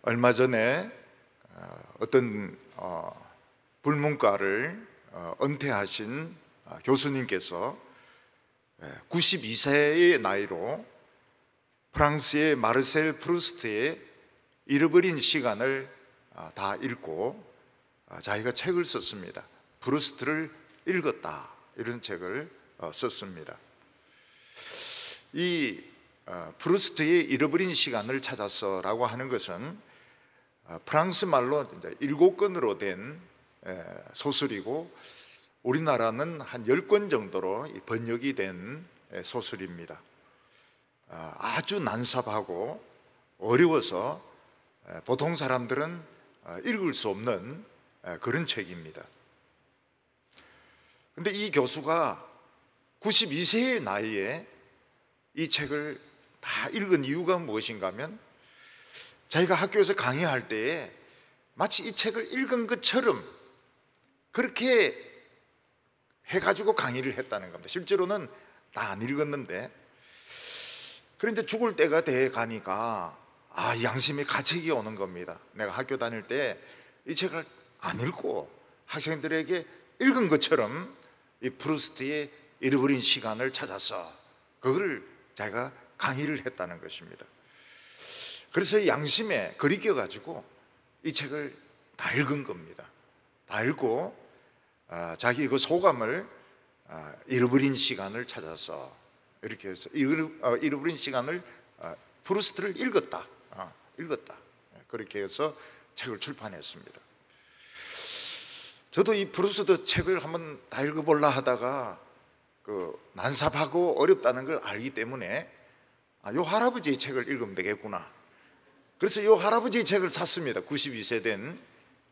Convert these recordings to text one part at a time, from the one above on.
얼마 전에 어떤 불문과를 은퇴하신 교수님께서 92세의 나이로 프랑스의 마르셀 프루스트의 잃어버린 시간을 다 읽고 자기가 책을 썼습니다. 프루스트를 읽었다, 이런 책을 썼습니다. 이 프루스트의 잃어버린 시간을 찾아서라고 하는 것은 프랑스 말로 7권으로 된 소설이고 우리나라는 한 10권 정도로 번역이 된 소설입니다. 아주 난삽하고 어려워서 보통 사람들은 읽을 수 없는 그런 책입니다. 그런데 이 교수가 92세의 나이에 이 책을 다 읽은 이유가 무엇인가 하면, 자기가 학교에서 강의할 때에 마치 이 책을 읽은 것처럼 그렇게 해가지고 강의를 했다는 겁니다. 실제로는 다 안 읽었는데, 그런데 죽을 때가 돼 가니까 양심의 가책이 오는 겁니다. 내가 학교 다닐 때 이 책을 안 읽고 학생들에게 읽은 것처럼 이 프루스트의 잃어버린 시간을 찾아서 그거를 자기가 강의를 했다는 것입니다. 그래서 양심에 거리껴 가지고 이 책을 다 읽은 겁니다. 다 읽고 자기 그 소감을 잃어버린 시간을 찾아서 이렇게 해서 잃어버린 시간을 프루스트를 읽었다. 그렇게 해서 책을 출판했습니다. 저도 이 프루스트 책을 한번 다 읽어보려 하다가 난삽하고 어렵다는 걸 알기 때문에 요 할아버지의 책을 읽으면 되겠구나. 그래서 요 할아버지의 책을 샀습니다. 92세 된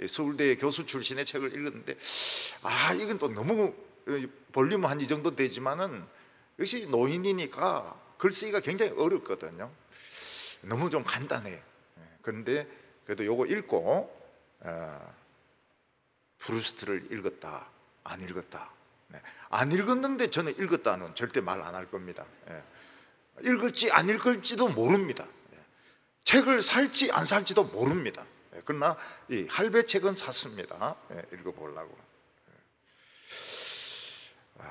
서울대 교수 출신의 책을 읽었는데 이건 또 너무 볼륨은 한 이 정도 되지만은 역시 노인이니까 글쓰기가 굉장히 어렵거든요. 너무 좀 간단해요. 그런데 그래도 요거 읽고 프루스트를 읽었다, 안 읽었다. 안 읽었는데 저는 읽었다는 절대 말 안 할 겁니다. 읽을지 안 읽을지도 모릅니다. 책을 살지 안 살지도 모릅니다. 그러나 이 할배 책은 샀습니다. 읽어보려고.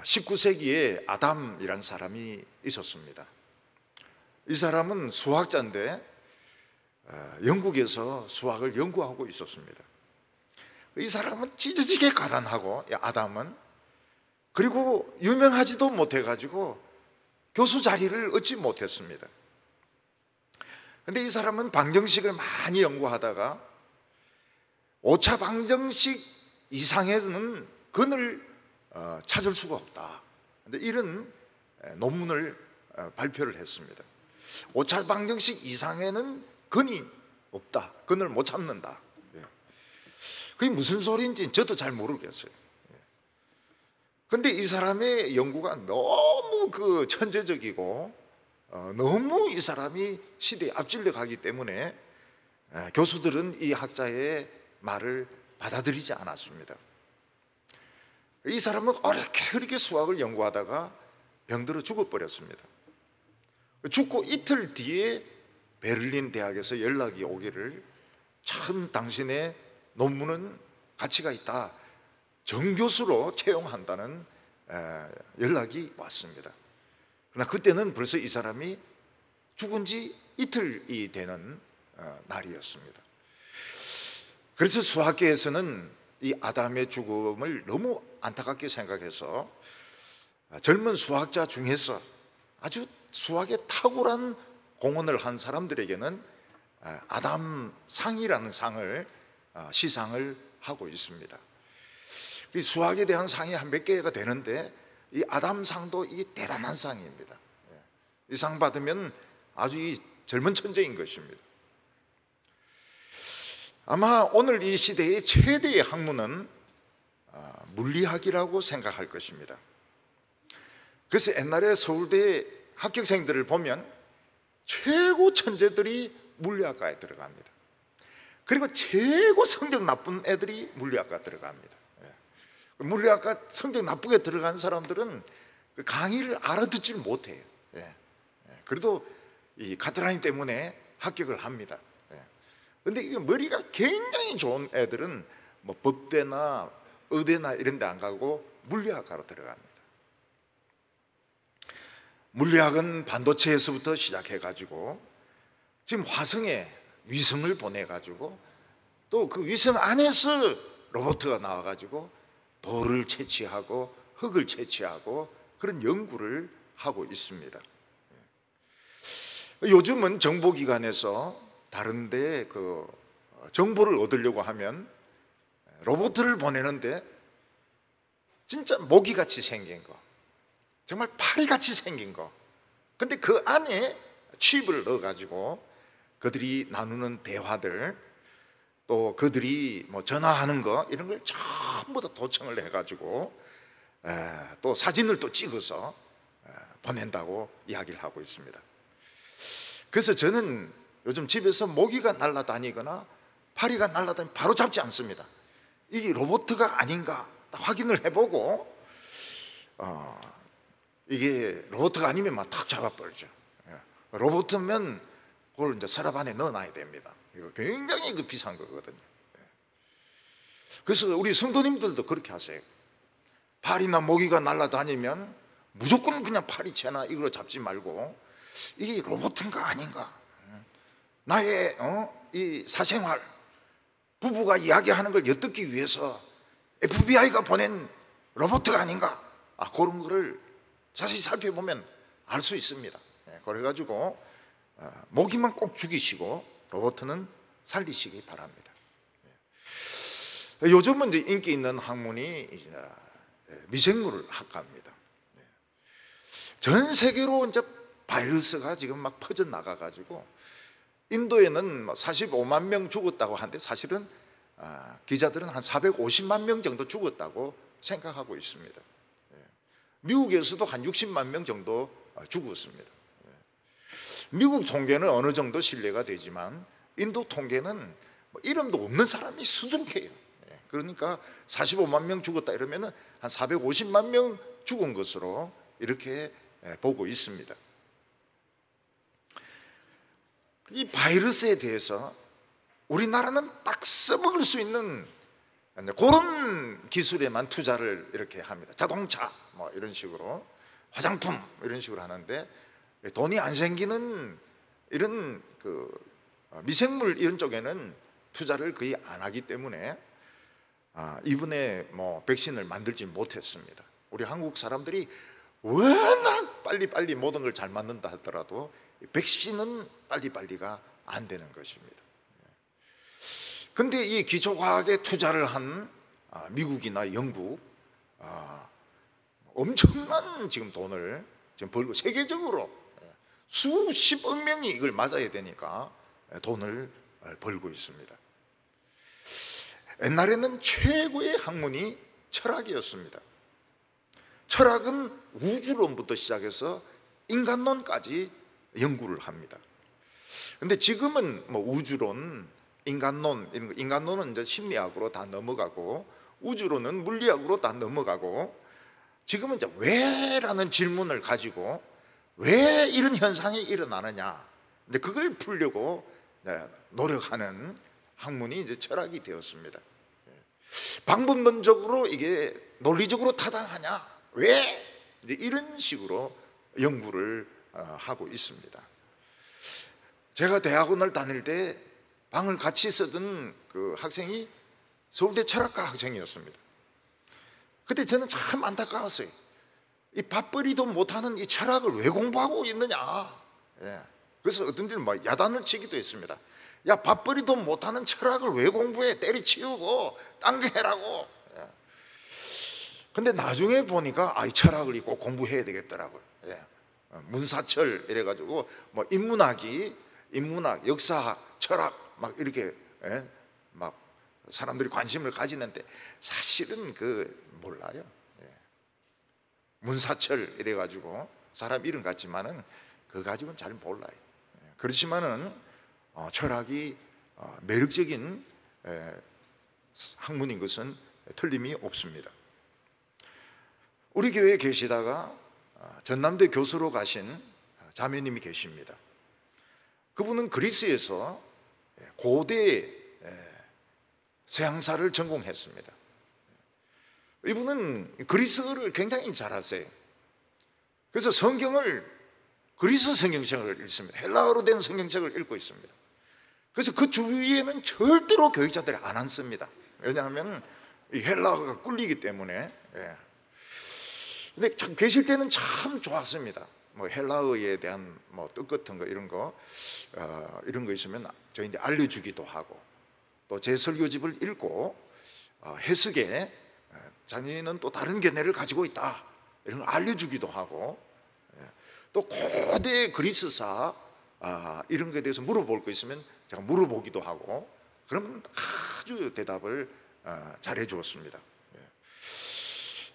19세기에 아담이라는 사람이 있었습니다. 이 사람은 수학자인데 영국에서 수학을 연구하고 있었습니다. 이 사람은 찢어지게 가난하고, 아담은, 그리고 유명하지도 못해가지고 교수 자리를 얻지 못했습니다. 그런데 이 사람은 방정식을 많이 연구하다가 오차 방정식 이상에서는 근을 찾을 수가 없다. 그런데 이런 논문을 발표를 했습니다. 오차 방정식 이상에는 근이 없다. 근을 못 찾는다. 그게 무슨 소리인지 저도 잘 모르겠어요. 그런데 이 사람의 연구가 너무 천재적이고 너무 이 사람이 시대에 앞질러 가기 때문에 교수들은 이 학자의 말을 받아들이지 않았습니다. 이 사람은 어렵게 수학을 연구하다가 병들어 죽어버렸습니다. 죽고 이틀 뒤에 베를린 대학에서 연락이 오기를, 참 당신의 논문은 가치가 있다, 정교수로 채용한다는 연락이 왔습니다. 그러나 그때는 벌써 이 사람이 죽은 지 이틀이 되는 날이었습니다. 그래서 수학계에서는 이 아담의 죽음을 너무 안타깝게 생각해서 젊은 수학자 중에서 아주 수학에 탁월한 공헌을 한 사람들에게는 아담상이라는 상을 시상을 하고 있습니다. 수학에 대한 상이 한 몇 개가 되는데 이 아담상도 이 대단한 상입니다. 이 상 받으면 아주 젊은 천재인 것입니다. 아마 오늘 이 시대의 최대의 학문은 물리학이라고 생각할 것입니다. 그래서 옛날에 서울대 합격생들을 보면 최고 천재들이 물리학과에 들어갑니다. 그리고 최고 성적 나쁜 애들이 물리학과 들어갑니다. 물리학과 성적 나쁘게 들어간 사람들은 강의를 알아듣질 못해요. 그래도 이 가트라인 때문에 합격을 합니다. 근데 이게 머리가 굉장히 좋은 애들은 뭐 법대나 의대나 이런 데 안 가고 물리학과로 들어갑니다. 물리학은 반도체에서부터 시작해가지고 지금 화성에 위성을 보내가지고 또 그 위성 안에서 로봇가 나와가지고 돌을 채취하고 흙을 채취하고 그런 연구를 하고 있습니다. 요즘은 정보기관에서 다른데 그 정보를 얻으려고 하면 로봇을 보내는데 진짜 모기같이 생긴 거, 정말 파리같이 생긴 거, 근데 그 안에 칩을 넣어가지고 그들이 나누는 대화들, 또 그들이 뭐 전화하는 거 이런 걸 전부 다 도청을 해가지고 또 사진을 또 찍어서 보낸다고 이야기를 하고 있습니다. 그래서 저는 요즘 집에서 모기가 날아다니거나 파리가 날아다니면 바로 잡지 않습니다. 이게 로봇가 아닌가 확인을 해보고 이게 로봇가 아니면 막 탁 잡아버리죠. 로봇이면 그걸 이제 서랍 안에 넣어놔야 됩니다. 이거 굉장히 비싼 거거든요. 그래서 우리 성도님들도 그렇게 하세요. 파리나 모기가 날아다니면 무조건 그냥 파리채나 이걸로 잡지 말고 이게 로봇인가 아닌가, 나의 이 사생활, 부부가 이야기하는 걸 엿듣기 위해서 FBI가 보낸 로봇가 아닌가, 그런 거를 자세히 살펴보면 알 수 있습니다. 그래가지고 모기만 꼭 죽이시고 로봇은 살리시기 바랍니다. 요즘은 이제 인기 있는 학문이 미생물 학과입니다. 전 세계로 이제 바이러스가 지금 막 퍼져 나가가지고 인도에는 45만 명 죽었다고 하는데 사실은 기자들은 한 450만 명 정도 죽었다고 생각하고 있습니다. 미국에서도 한 60만 명 정도 죽었습니다. 미국 통계는 어느 정도 신뢰가 되지만 인도 통계는 이름도 없는 사람이 수두룩해요. 그러니까 45만 명 죽었다 이러면 한 450만 명 죽은 것으로 이렇게 보고 있습니다. 이 바이러스에 대해서 우리나라는 딱 써먹을 수 있는 그런 기술에만 투자를 이렇게 합니다. 자동차 뭐 이런 식으로, 화장품 이런 식으로 하는데 돈이 안 생기는 이런 그 미생물 이런 쪽에는 투자를 거의 안 하기 때문에 이번에 뭐 백신을 만들지 못했습니다. 우리 한국 사람들이 워낙 빨리빨리 모든 걸 잘 만든다 하더라도 백신은 빨리빨리가 안 되는 것입니다. 근데 이 기초과학에 투자를 한 미국이나 영국 엄청난 지금 돈을 지금 벌고 세계적으로 수십억 명이 이걸 맞아야 되니까 돈을 벌고 있습니다. 옛날에는 최고의 학문이 철학이었습니다. 철학은 우주론부터 시작해서 인간론까지 연구를 합니다. 근데 지금은 뭐 우주론, 인간론 이런 거, 인간론은 이제 심리학으로 다 넘어가고 우주론은 물리학으로 다 넘어가고 지금은 이제 왜라는 질문을 가지고 왜 이런 현상이 일어나느냐, 근데 그걸 풀려고 노력하는 학문이 이제 철학이 되었습니다. 방법론적으로 이게 논리적으로 타당하냐, 왜 이제 이런 식으로 연구를 하고 있습니다. 제가 대학원을 다닐 때 방을 같이 쓰던 그 학생이 서울대 철학과 학생이었습니다. 그때 저는 참 안타까웠어요. 이 밥벌이도 못하는 이 철학을 왜 공부하고 있느냐. 그래서 어떤 때는 막 야단을 치기도 했습니다. 야, 밥벌이도 못하는 철학을 왜 공부해? 때려치우고 딴 게 해라고. 근데 나중에 보니까 이 철학을 꼭 공부해야 되겠더라고요. 문사철 이래가지고 뭐 인문학, 역사, 철학 막 이렇게 막 사람들이 관심을 가지는데 사실은 몰라요. 문사철 이래가지고 사람 이름 같지만은 그거 가지고는 잘 몰라요. 그렇지만은 철학이 매력적인 학문인 것은 틀림이 없습니다. 우리 교회에 계시다가 전남대 교수로 가신 자매님이 계십니다. 그분은 그리스에서 고대 서양사를 전공했습니다. 이분은 그리스어를 굉장히 잘하세요. 그래서 성경을 그리스 성경책을 읽습니다. 헬라어로 된 성경책을 읽고 있습니다. 그래서 그 주위에는 절대로 교육자들이 안 앉습니다. 왜냐하면 이 헬라어가 꿀리기 때문에. 근데 참 계실 때는 참 좋았습니다. 뭐 헬라어에 대한 뭐 뜻 같은 거 이런 거 있으면 저희한테 알려주기도 하고, 또 제 설교집을 읽고 해석에 자기는 또 다른 견해를 가지고 있다 이런 걸 알려주기도 하고, 또 고대 그리스사 이런 거에 대해서 물어볼 거 있으면 제가 물어보기도 하고, 그러면 아주 대답을 잘해 주었습니다.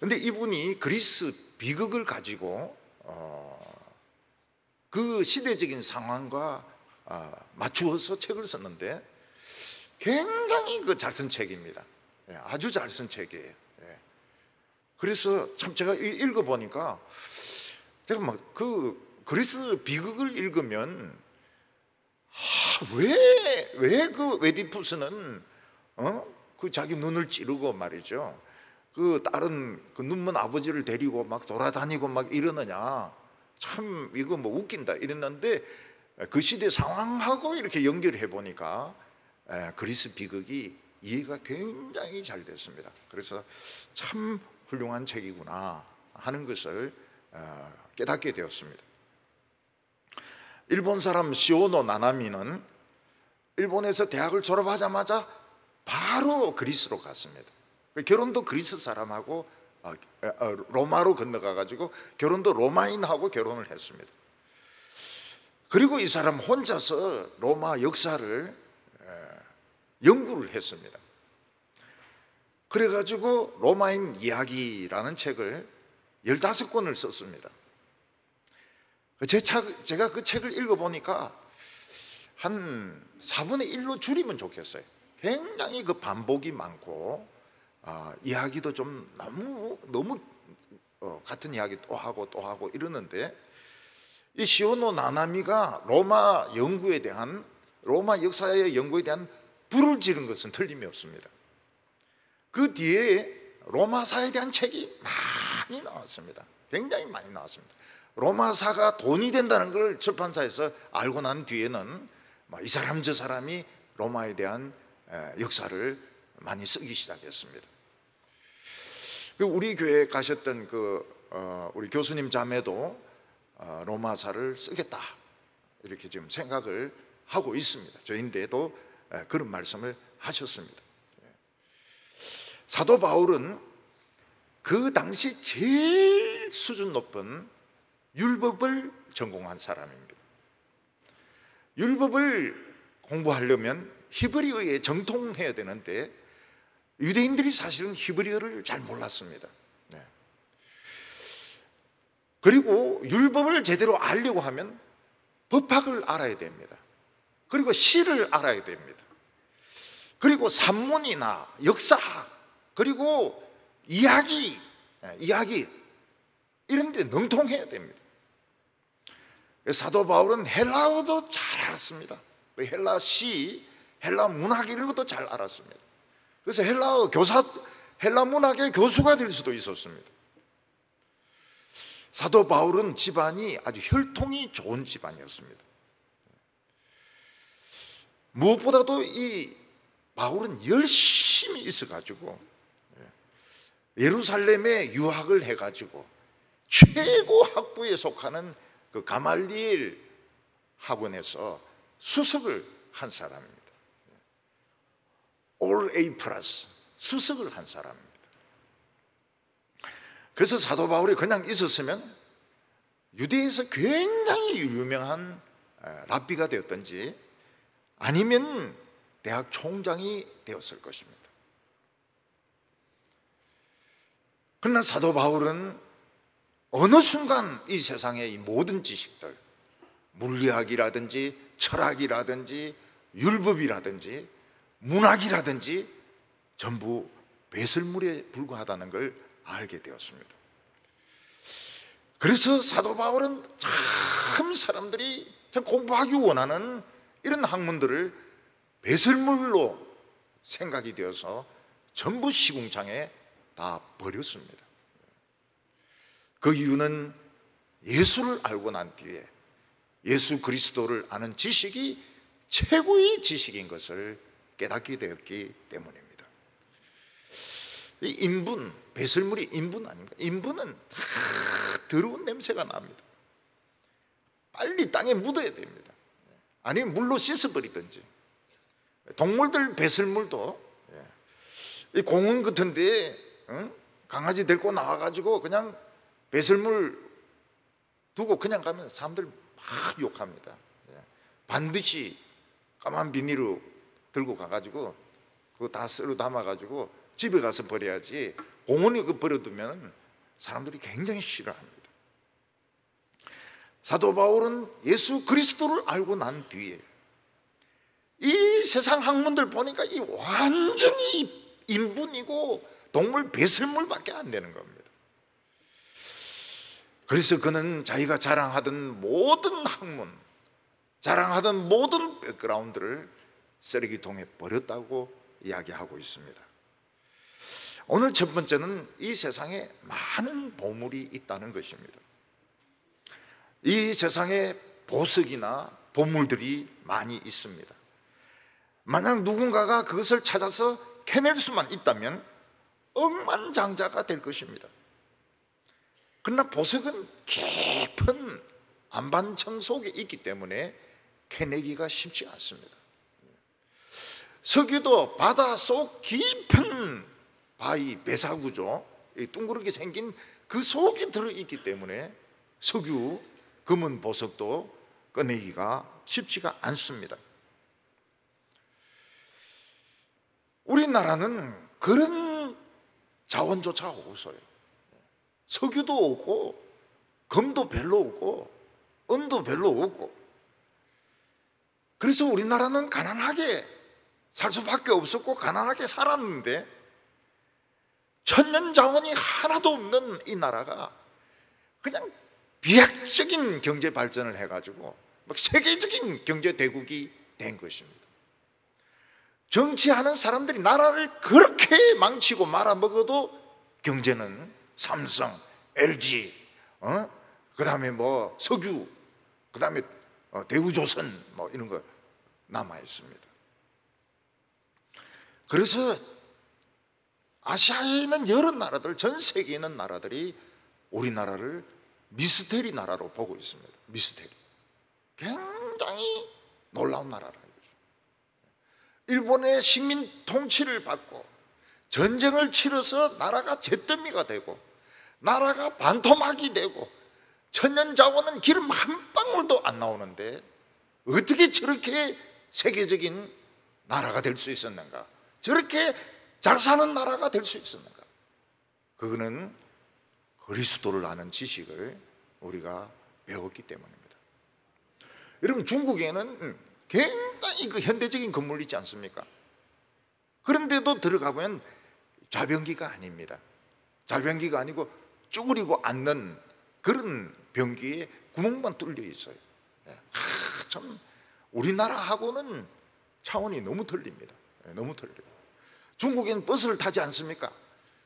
그런데 이분이 그리스 비극을 가지고 그 시대적인 상황과 맞추어서 책을 썼는데 굉장히 잘 쓴 책입니다. 아주 잘 쓴 책이에요. 그래서 참 제가 읽어보니까 제가 막 그 그리스 비극을 읽으면 왜 그 웨디푸스는 그 자기 눈을 찌르고 말이죠, 그 다른 그 눈먼 아버지를 데리고 막 돌아다니고 막 이러느냐, 참 이거 뭐 웃긴다 이랬는데 그 시대 상황하고 이렇게 연결해 보니까 그리스 비극이 이해가 굉장히 잘 됐습니다. 그래서 참 훌륭한 책이구나 하는 것을 깨닫게 되었습니다. 일본 사람 시오노 나나미는 일본에서 대학을 졸업하자마자 바로 그리스로 갔습니다. 결혼도 그리스 사람하고 로마로 건너가 가지고 결혼도 로마인하고 결혼을 했습니다. 그리고 이 사람 혼자서 로마 역사를 연구를 했습니다. 그래가지고 로마인 이야기라는 책을 15권을 썼습니다. 제가 그 책을 읽어보니까 한 4분의 1로 줄이면 좋겠어요. 굉장히 그 반복이 많고 이야기도 좀 너무 같은 이야기 또 하고 이러는데, 이 시오노 나나미가 로마 역사의 연구에 대한 불을 지른 것은 틀림이 없습니다. 그 뒤에 로마사에 대한 책이 많이 나왔습니다. 굉장히 많이 나왔습니다. 로마사가 돈이 된다는 걸 출판사에서 알고 난 뒤에는 이 사람 저 사람이 로마에 대한 역사를 많이 쓰기 시작했습니다. 우리 교회에 가셨던 우리 교수님 자매도 로마사를 쓰겠다 이렇게 지금 생각을 하고 있습니다. 저희인데도 그런 말씀을 하셨습니다. 사도 바울은 그 당시 제일 수준 높은 율법을 전공한 사람입니다. 율법을 공부하려면 히브리어에 정통해야 되는데 유대인들이 사실은 히브리어를 잘 몰랐습니다. 그리고 율법을 제대로 알려고 하면 법학을 알아야 됩니다. 그리고 시를 알아야 됩니다. 그리고 산문이나 역사학, 그리고 이야기 이런 데 능통해야 됩니다. 사도 바울은 헬라어도 잘 알았습니다. 헬라 시, 헬라 문학 이런 것도 잘 알았습니다. 그래서 헬라 문학의 교수가 될 수도 있었습니다. 사도 바울은 집안이 아주 혈통이 좋은 집안이었습니다. 무엇보다도 이 바울은 열심히 있어가지고 예루살렘에 유학을 해가지고 최고 학부에 속하는 그 가말리엘 학원에서 수석을 한 사람입니다. All A+, 수석을 한 사람입니다. 그래서 사도 바울이 그냥 있었으면 유대에서 굉장히 유명한 랍비가 되었든지 아니면 대학 총장이 되었을 것입니다. 그러나 사도 바울은 어느 순간 이 세상의 이 모든 지식들, 물리학이라든지 철학이라든지 율법이라든지 문학이라든지 전부 배설물에 불과하다는 걸 알게 되었습니다. 그래서 사도 바울은 참 사람들이 공부하기 원하는 이런 학문들을 배설물로 생각이 되어서 전부 시궁창에 다 버렸습니다. 그 이유는 예수를 알고 난 뒤에 예수 그리스도를 아는 지식이 최고의 지식인 것을 깨닫게 되었기 때문입니다. 이 인분, 배설물이 인분 아닌가? 인분은 다 더러운 냄새가 납니다. 빨리 땅에 묻어야 됩니다. 아니면 물로 씻어버리든지. 동물들 배설물도 이 공원 같은 데에 강아지 데리고 나와가지고 그냥 배설물 두고 그냥 가면 사람들 막 욕합니다. 반드시 까만 비닐로 들고 가가지고 그거 다 썰어 담아가지고 집에 가서 버려야지, 공원에 그 버려두면 사람들이 굉장히 싫어합니다. 사도 바울은 예수 그리스도를 알고 난 뒤에 이 세상 학문들 보니까 이 완전히 인분이고 동물 배설물밖에 안 되는 겁니다. 그래서 그는 자기가 자랑하던 모든 학문, 자랑하던 모든 백그라운드를 쓰레기통에 버렸다고 이야기하고 있습니다. 오늘 첫 번째는 이 세상에 많은 보물이 있다는 것입니다. 이 세상에 보석이나 보물들이 많이 있습니다. 만약 누군가가 그것을 찾아서 캐낼 수만 있다면 억만장자가 될 것입니다. 그러나 보석은 깊은 안반청 속에 있기 때문에 캐내기가 쉽지 않습니다. 석유도 바다 속 깊은 바위, 배사구죠. 둥그렇게 생긴 그 속에 들어있기 때문에 석유, 금은 보석도 꺼내기가 쉽지가 않습니다. 우리나라는 그런 자원조차 없어요. 석유도 없고 금도 별로 없고 은도 별로 없고, 그래서 우리나라는 가난하게 살 수밖에 없었고 가난하게 살았는데, 천년 자원이 하나도 없는 이 나라가 그냥 비약적인 경제 발전을 해가지고 막 세계적인 경제 대국이 된 것입니다. 정치하는 사람들이 나라를 그렇게 망치고 말아먹어도 경제는 삼성, LG, 그 다음에 뭐 석유, 그 다음에 대우조선 뭐 이런 거 남아 있습니다. 그래서 아시아에 있는 여러 나라들, 전 세계에 있는 나라들이 우리나라를 미스테리 나라로 보고 있습니다. 미스테리. 굉장히 놀라운 나라라는 거죠. 일본의 식민 통치를 받고 전쟁을 치러서 나라가 잿더미가 되고 나라가 반토막이 되고 천년 자원은 기름 한 방울도 안 나오는데 어떻게 저렇게 세계적인 나라가 될 수 있었는가? 저렇게 잘 사는 나라가 될 수 있었는가? 그거는 그리스도를 아는 지식을 우리가 배웠기 때문입니다. 여러분, 중국에는 굉장히 그 현대적인 건물이 있지 않습니까? 그런데도 들어가 보면 좌변기가 아닙니다. 좌변기가 아니고 쭈그리고 앉는 그런 변기에 구멍만 뚫려 있어요. 참 우리나라하고는 차원이 너무 틀립니다. 너무 틀려요. 중국에는 버스를 타지 않습니까?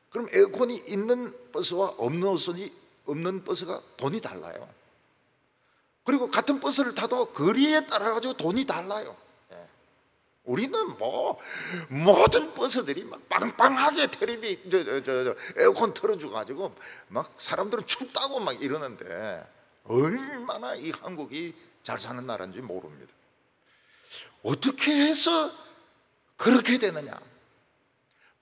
그럼 에어컨이 있는 버스와 없는 버스가 돈이 달라요. 그리고 같은 버스를 타도 거리에 따라 가지고 돈이 달라요. 우리는 뭐 모든 버스들이 막 빵빵하게 텔레비 에어컨 틀어줘 가지고 막 사람들은 춥다고 막 이러는데 얼마나 이 한국이 잘 사는 나라인지 모릅니다. 어떻게 해서 그렇게 되느냐?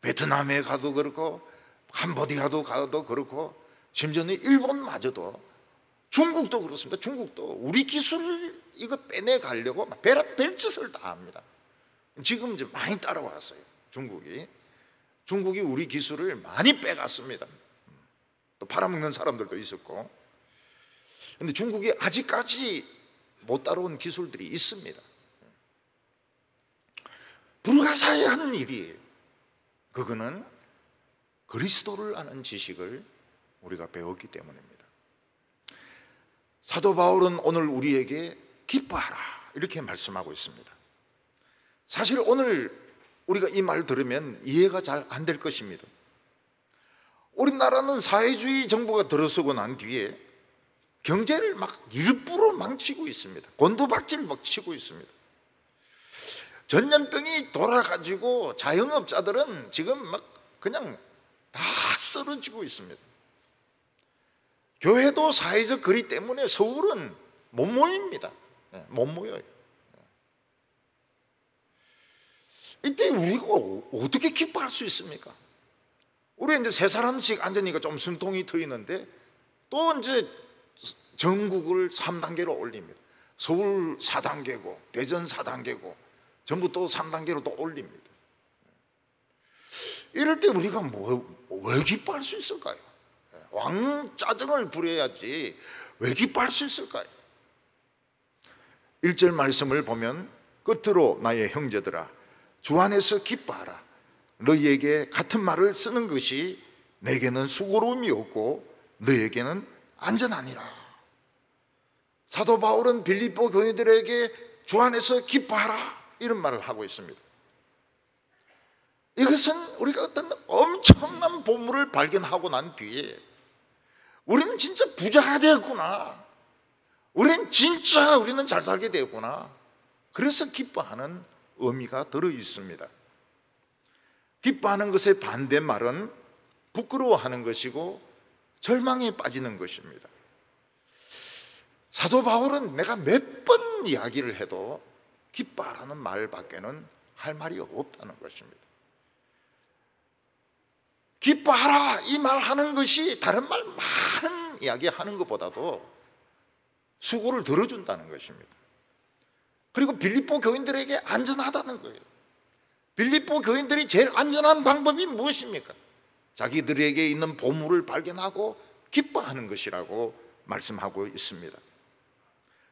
베트남에 가도 그렇고 캄보디아도 가도 그렇고 심지어는 일본마저도, 중국도 그렇습니다. 중국도 우리 기술 이거 빼내 가려고 별짓을 다 합니다. 지금 이제 많이 따라왔어요. 중국이 우리 기술을 많이 빼갔습니다. 또 팔아먹는 사람들도 있었고. 그런데 중국이 아직까지 못 따라온 기술들이 있습니다. 불가사의한 일이에요. 그거는 그리스도를 아는 지식을 우리가 배웠기 때문입니다. 사도 바울은 오늘 우리에게 기뻐하라 이렇게 말씀하고 있습니다. 사실 오늘 우리가 이 말을 들으면 이해가 잘 안 될 것입니다. 우리나라는 사회주의 정부가 들어서고 난 뒤에 경제를 막 일부러 망치고 있습니다. 곤두박질 막 치고 있습니다. 전염병이 돌아가지고 자영업자들은 지금 막 그냥 다 쓰러지고 있습니다. 교회도 사회적 거리 때문에 서울은 못 모입니다. 못 모여요. 이때 우리가 어떻게 기뻐할 수 있습니까? 우리 이제 세 사람씩 앉으니까 좀 숨통이 트이는데 또 이제 전국을 3단계로 올립니다. 서울 4단계고 대전 4단계고 전부 또 3단계로 또 올립니다. 이럴 때 우리가 왜 기뻐할 수 있을까요? 왕짜증을 부려야지 왜 기뻐할 수 있을까요? 1절 말씀을 보면 끝으로 나의 형제들아 주 안에서 기뻐하라. 너희에게 같은 말을 쓰는 것이 내게는 수고로움이 없고 너희에게는 안전하니라. 사도 바울은 빌립보 교인들에게 주 안에서 기뻐하라 이런 말을 하고 있습니다. 이것은 우리가 어떤 엄청난 보물을 발견하고 난 뒤에 우리는 진짜 부자가 되었구나, 우리는 잘 살게 되었구나, 그래서 기뻐하는 의미가 들어 있습니다. 기뻐하는 것의 반대말은 부끄러워하는 것이고 절망에 빠지는 것입니다. 사도 바울은 내가 몇 번 이야기를 해도 기뻐하라는 말밖에는 할 말이 없다는 것입니다. 기뻐하라 이 말 하는 것이 다른 말 많은 이야기 하는 것보다도 수고를 덜어준다는 것입니다. 그리고 빌립보 교인들에게 안전하다는 거예요. 빌립보 교인들이 제일 안전한 방법이 무엇입니까? 자기들에게 있는 보물을 발견하고 기뻐하는 것이라고 말씀하고 있습니다.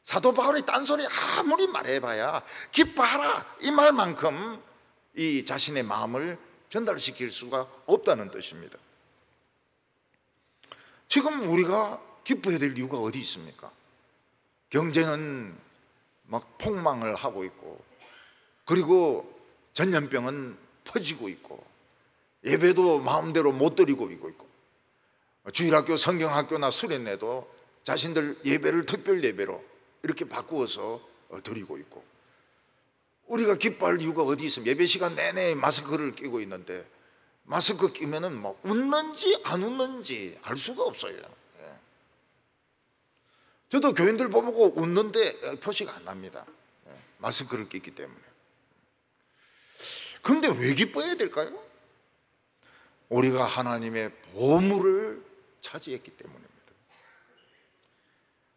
사도 바울이 딴소리 아무리 말해봐야 기뻐하라 이 말만큼 이 자신의 마음을 전달시킬 수가 없다는 뜻입니다. 지금 우리가 기뻐해야 될 이유가 어디 있습니까? 경제는 막 폭망을 하고 있고, 그리고 전염병은 퍼지고 있고, 예배도 마음대로 못 드리고 있고, 주일학교, 성경학교나 수련회도 자신들 예배를 특별 예배로 이렇게 바꾸어서 드리고 있고, 우리가 기뻐할 이유가 어디 있습니까? 예배 시간 내내 마스크를 끼고 있는데 마스크 끼면은 뭐 웃는지 안 웃는지 알 수가 없어요. 저도 교인들 보고 웃는데 표시가 안 납니다. 마스크를 끼기 때문에. 그런데 왜 기뻐해야 될까요? 우리가 하나님의 보물을 차지했기 때문입니다.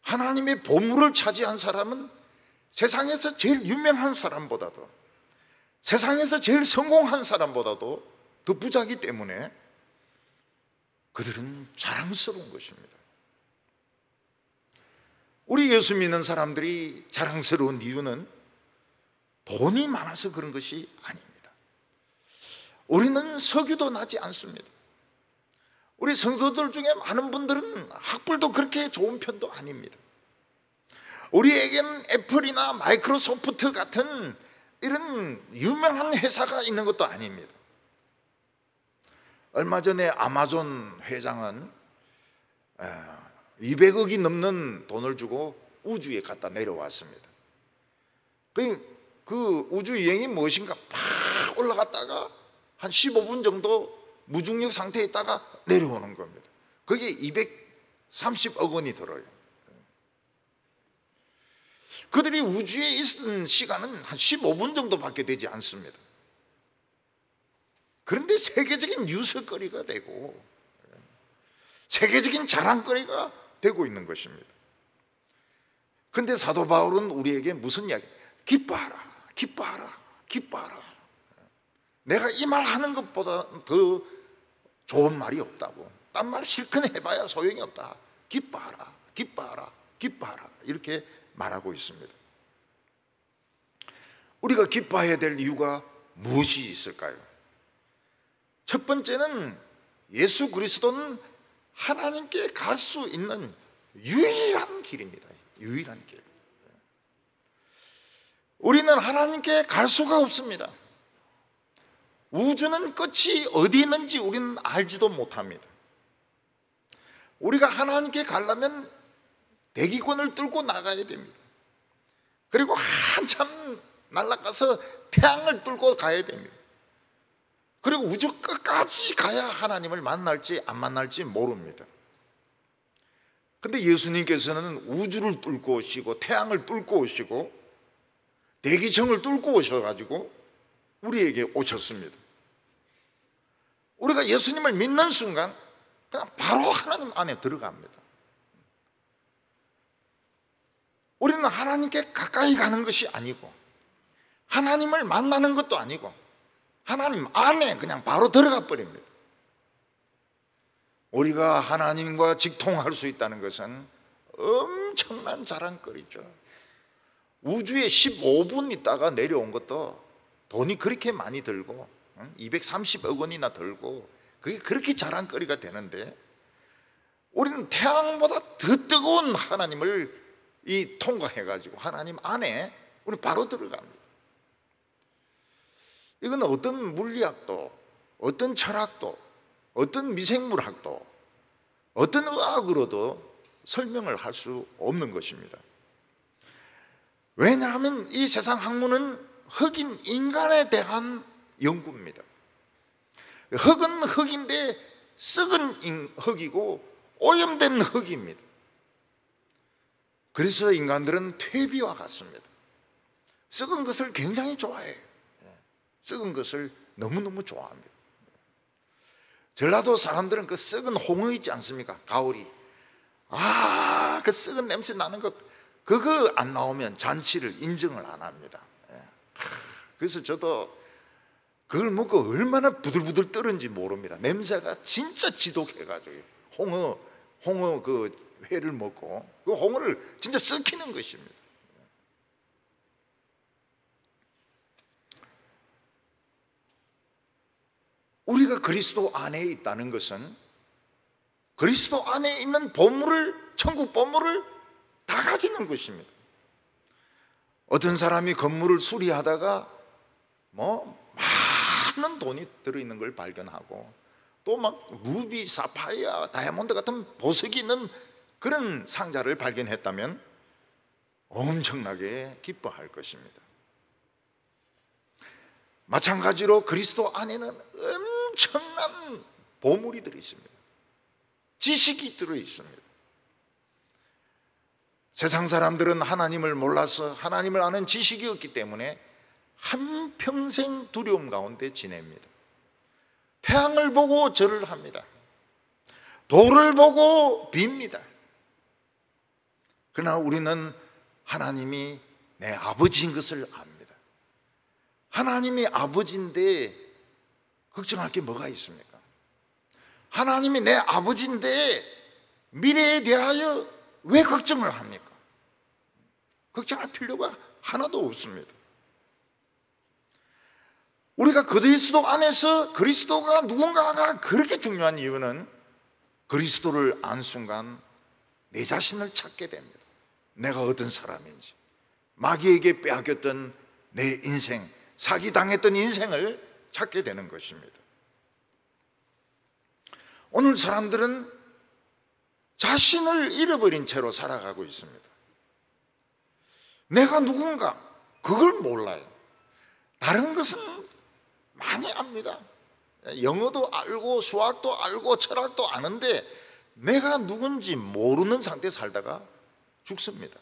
하나님의 보물을 차지한 사람은 세상에서 제일 유명한 사람보다도, 세상에서 제일 성공한 사람보다도 더 부자이기 때문에 그들은 자랑스러운 것입니다. 우리 예수 믿는 사람들이 자랑스러운 이유는 돈이 많아서 그런 것이 아닙니다. 우리는 석유도 나지 않습니다. 우리 성도들 중에 많은 분들은 학벌도 그렇게 좋은 편도 아닙니다. 우리에게는 애플이나 마이크로소프트 같은 이런 유명한 회사가 있는 것도 아닙니다. 얼마 전에 아마존 회장은 200억이 넘는 돈을 주고 우주에 갔다 내려왔습니다. 그 우주 여행이 무엇인가 팍 올라갔다가 한 15분 정도 무중력 상태에 있다가 내려오는 겁니다. 거기에 230억 원이 들어요. 그들이 우주에 있은 시간은 한 15분 정도밖에 되지 않습니다. 그런데 세계적인 뉴스거리가 되고 세계적인 자랑거리가 되고 있는 것입니다. 그런데 사도 바울은 우리에게 무슨 이야기? 기뻐하라, 기뻐하라, 기뻐하라. 내가 이 말 하는 것보다 더 좋은 말이 없다고. 딴 말 실컷 해봐야 소용이 없다. 기뻐하라, 기뻐하라, 기뻐하라. 이렇게 말하고 있습니다. 우리가 기뻐해야 될 이유가 무엇이 있을까요? 첫 번째는 예수 그리스도는 하나님께 갈 수 있는 유일한 길입니다. 유일한 길. 우리는 하나님께 갈 수가 없습니다. 우주는 끝이 어디 있는지 우리는 알지도 못합니다. 우리가 하나님께 가려면 대기권을 뚫고 나가야 됩니다. 그리고 한참 날아가서 태양을 뚫고 가야 됩니다. 그리고 우주 끝까지 가야 하나님을 만날지 안 만날지 모릅니다. 근데 예수님께서는 우주를 뚫고 오시고 태양을 뚫고 오시고 대기청을 뚫고 오셔가지고 우리에게 오셨습니다. 우리가 예수님을 믿는 순간 그냥 바로 하나님 안에 들어갑니다. 우리는 하나님께 가까이 가는 것이 아니고 하나님을 만나는 것도 아니고 하나님 안에 그냥 바로 들어가 버립니다. 우리가 하나님과 직통할 수 있다는 것은 엄청난 자랑거리죠. 우주에 15분 있다가 내려온 것도 돈이 그렇게 많이 들고 230억 원이나 들고 그게 그렇게 자랑거리가 되는데 우리는 태양보다 더 뜨거운 하나님을 통과해가지고 하나님 안에 우리 바로 들어갑니다. 이건 어떤 물리학도 어떤 철학도 어떤 미생물학도 어떤 의학으로도 설명을 할 수 없는 것입니다. 왜냐하면 이 세상 학문은 흙인 인간에 대한 연구입니다. 흙은 흙인데 썩은 흙이고 오염된 흙입니다. 그래서 인간들은 퇴비와 같습니다. 썩은 것을 굉장히 좋아해요. 썩은 것을 너무너무 좋아합니다. 전라도 사람들은 그 썩은 홍어 있지 않습니까? 가오리. 그 썩은 냄새 나는 거 그거 안 나오면 잔치를 인정을 안 합니다. 그래서 저도 그걸 먹고 얼마나 부들부들 떨은지 모릅니다. 냄새가 진짜 지독해가지고 홍어 그 회를 먹고 그 홍어를 진짜 썩히는 것입니다. 우리가 그리스도 안에 있다는 것은 그리스도 안에 있는 보물을 천국 보물을 다 가지는 것입니다. 어떤 사람이 건물을 수리하다가 많은 돈이 들어있는 걸 발견하고 또 막 루비, 사파이어, 다이아몬드 같은 보석이 있는 그런 상자를 발견했다면 엄청나게 기뻐할 것입니다. 마찬가지로 그리스도 안에는 엄청난 보물이 들어있습니다. 지식이 들어있습니다. 세상 사람들은 하나님을 몰라서 하나님을 아는 지식이 없기 때문에 한평생 두려움 가운데 지냅니다. 태양을 보고 절을 합니다. 돌을 보고 빕니다. 그러나 우리는 하나님이 내 아버지인 것을 압니다. 하나님이 아버지인데 걱정할 게 뭐가 있습니까? 하나님이 내 아버지인데 미래에 대하여 왜 걱정을 합니까? 걱정할 필요가 하나도 없습니다. 우리가 그리스도 안에서 그리스도가 누군가가 그렇게 중요한 이유는 그리스도를 안 순간 내 자신을 찾게 됩니다. 내가 어떤 사람인지, 마귀에게 빼앗겼던 내 인생, 사기당했던 인생을 찾게 되는 것입니다. 오늘 사람들은 자신을 잃어버린 채로 살아가고 있습니다. 내가 누군가 그걸 몰라요. 다른 것은 많이 압니다. 영어도 알고 수학도 알고 철학도 아는데 내가 누군지 모르는 상태에 살다가 죽습니다.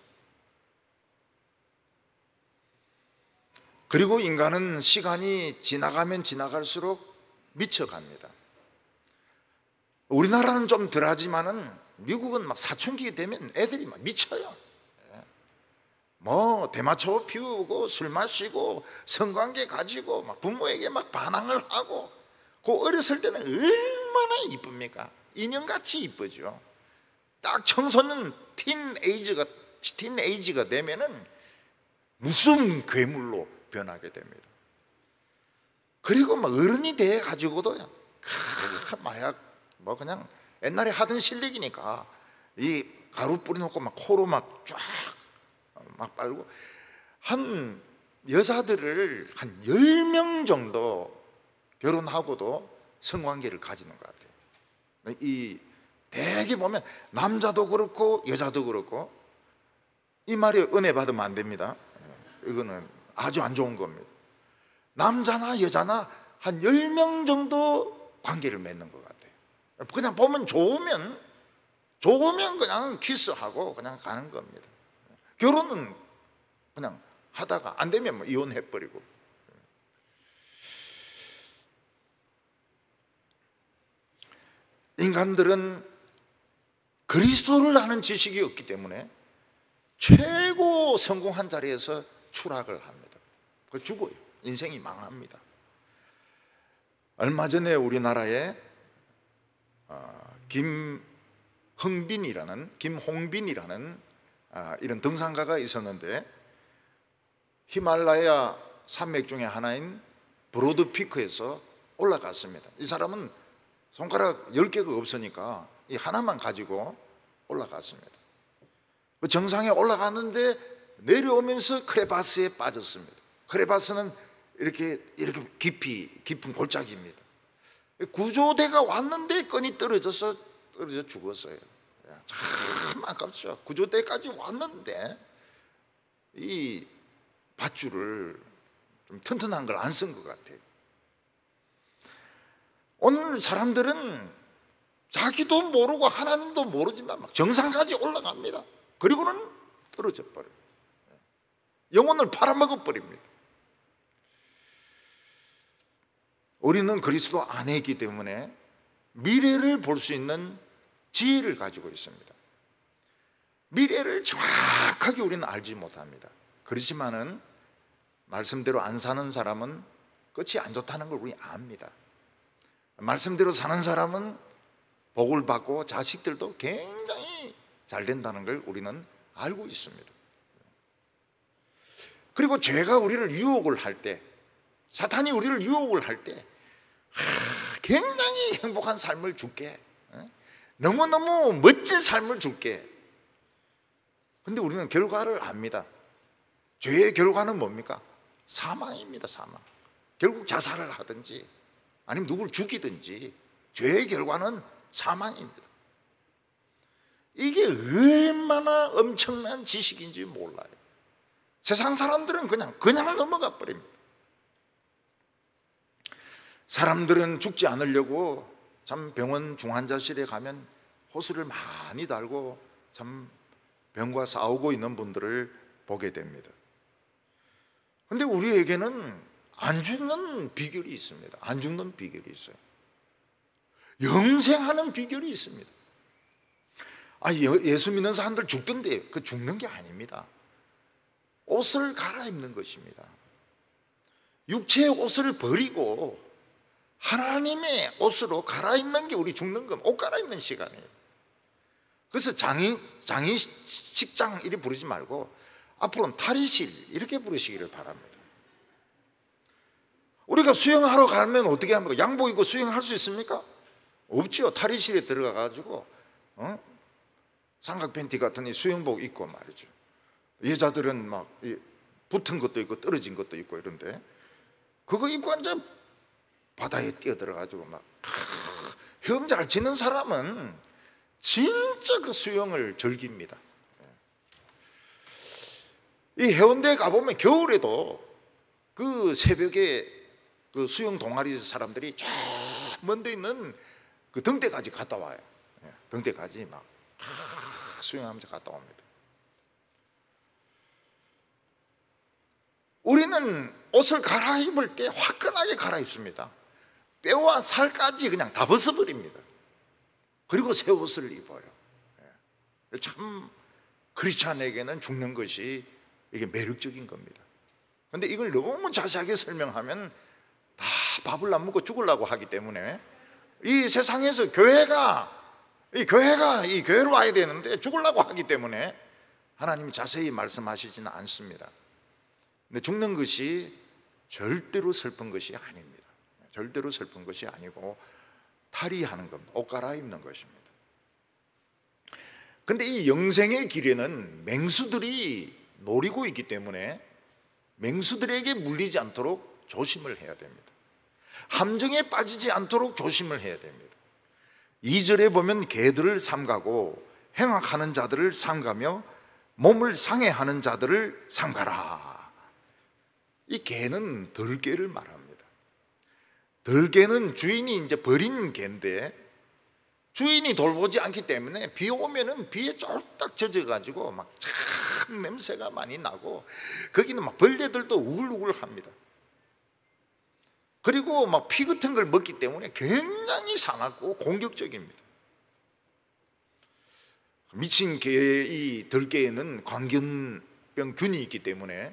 그리고 인간은 시간이 지나가면 지나갈수록 미쳐갑니다. 우리나라는 좀 덜하지만은 미국은 막 사춘기 되면 애들이 막 미쳐요. 대마초 피우고 술 마시고 성관계 가지고 막 부모에게 막 반항을 하고 그 어렸을 때는 얼마나 이쁩니까? 인형같이 이쁘죠. 딱 청소년 틴에이지가 되면은 무슨 괴물로 변하게 됩니다. 그리고 막 어른이 돼 가지고도 마약 그냥 옛날에 하던 실력이니까 이 가루 뿌려놓고 막 코로 막 쫙 막 빨고 한 여자들을 한 10명 정도 결혼하고도 성관계를 가지는 것 같아요. 이 대개 보면 남자도 그렇고 여자도 그렇고, 이 말이 은혜 받으면 안 됩니다. 이거는 아주 안 좋은 겁니다. 남자나 여자나 한 10명 정도 관계를 맺는 것 같아요. 그냥 보면 좋으면 그냥 키스하고 그냥 가는 겁니다. 결혼은 그냥 하다가 안 되면 뭐 이혼해버리고. 인간들은 그리스도를 아는 지식이 없기 때문에 최고 성공한 자리에서 추락을 합니다. 그 죽어요. 인생이 망합니다. 얼마 전에 우리나라에 김홍빈이라는 이런 등산가가 있었는데, 히말라야 산맥 중에 하나인 브로드피크에서 올라갔습니다. 이 사람은 손가락 10개가 없으니까 이 하나만 가지고 올라갔습니다. 그 정상에 올라갔는데 내려오면서 크레바스에 빠졌습니다. 크레바스는 이렇게 깊은 골짜기입니다. 구조대가 왔는데 끈이 떨어져 죽었어요. 참 아깝죠. 구조대까지 왔는데 이 밧줄을 좀 튼튼한 걸 안 쓴 것 같아요. 오늘 사람들은 자기도 모르고 하나님도 모르지만 막 정상까지 올라갑니다. 그리고는 떨어져 버려요. 영혼을 팔아먹어 버립니다. 우리는 그리스도 안에 있기 때문에 미래를 볼 수 있는 지혜를 가지고 있습니다. 미래를 정확하게 우리는 알지 못합니다. 그렇지만은 말씀대로 안 사는 사람은 끝이 안 좋다는 걸 우리 압니다. 말씀대로 사는 사람은 복을 받고 자식들도 굉장히 잘 된다는 걸 우리는 알고 있습니다. 그리고 죄가 우리를 유혹을 할 때, 사탄이 우리를 유혹을 할 때 굉장히 행복한 삶을 줄게, 너무너무 멋진 삶을 줄게. 근데 우리는 결과를 압니다. 죄의 결과는 뭡니까? 사망입니다. 사망. 결국 자살을 하든지 아니면 누구를 죽이든지 죄의 결과는 사망입니다. 이게 얼마나 엄청난 지식인지 몰라요. 세상 사람들은 그냥 넘어가 버립니다. 사람들은 죽지 않으려고 참 병원 중환자실에 가면 호수를 많이 달고 참 병과 싸우고 있는 분들을 보게 됩니다. 그런데 우리에게는 안 죽는 비결이 있습니다. 안 죽는 비결이 있어요. 영생하는 비결이 있습니다. 예수 믿는 사람들 죽던데 그 죽는 게 아닙니다. 옷을 갈아입는 것입니다. 육체의 옷을 버리고 하나님의 옷으로 갈아입는 게 우리 죽는 겁니다. 옷 갈아입는 시간이에요. 그래서 장의식장 이렇게 부르지 말고 앞으로는 탈의실 이렇게 부르시기를 바랍니다. 우리가 수영하러 가면 어떻게 합니까? 양복 입고 수영할 수 있습니까? 없죠. 탈의실에 들어가 가지고 삼각 팬티 같은 이 수영복 입고 말이죠. 여자들은 막 붙은 것도 있고 떨어진 것도 있고 이런데 그거 입고 이제 바다에 뛰어들어가지고 막 헤엄 잘 치는 사람은 진짜 그 수영을 즐깁니다. 이 해운대에 가보면 겨울에도 그 새벽에 그 수영 동아리 사람들이 저 먼데 있는 그 등대까지 갔다 와요. 등대까지 막 수영하면서 갔다 옵니다. 우리는 옷을 갈아입을 때 화끈하게 갈아입습니다. 뼈와 살까지 그냥 다 벗어버립니다. 그리고 새 옷을 입어요. 참 크리스찬에게는 죽는 것이 이게 매력적인 겁니다. 그런데 이걸 너무 자세하게 설명하면 다 밥을 안 먹고 죽으려고 하기 때문에 이 세상에서 이 교회로 와야 되는데 죽으려고 하기 때문에 하나님이 자세히 말씀하시지는 않습니다. 근데 죽는 것이 절대로 슬픈 것이 아닙니다. 절대로 슬픈 것이 아니고 탈의하는 겁니다. 옷 갈아입는 것입니다. 그런데 이 영생의 길에는 맹수들이 노리고 있기 때문에 맹수들에게 물리지 않도록 조심을 해야 됩니다. 함정에 빠지지 않도록 조심을 해야 됩니다. 2절에 보면 개들을 삼가고 행악하는 자들을 삼가며 몸을 상해하는 자들을 삼가라. 이 개는 덜개를 말합니다. 덜개는 주인이 이제 버린 개인데 주인이 돌보지 않기 때문에 비 오면은 비에 쫄딱 젖어가지고 막 참 냄새가 많이 나고 거기는 막 벌레들도 우글우글합니다. 그리고 막 피 같은 걸 먹기 때문에 굉장히 사납고 공격적입니다. 미친 개의 덜개에는 광견병균이 있기 때문에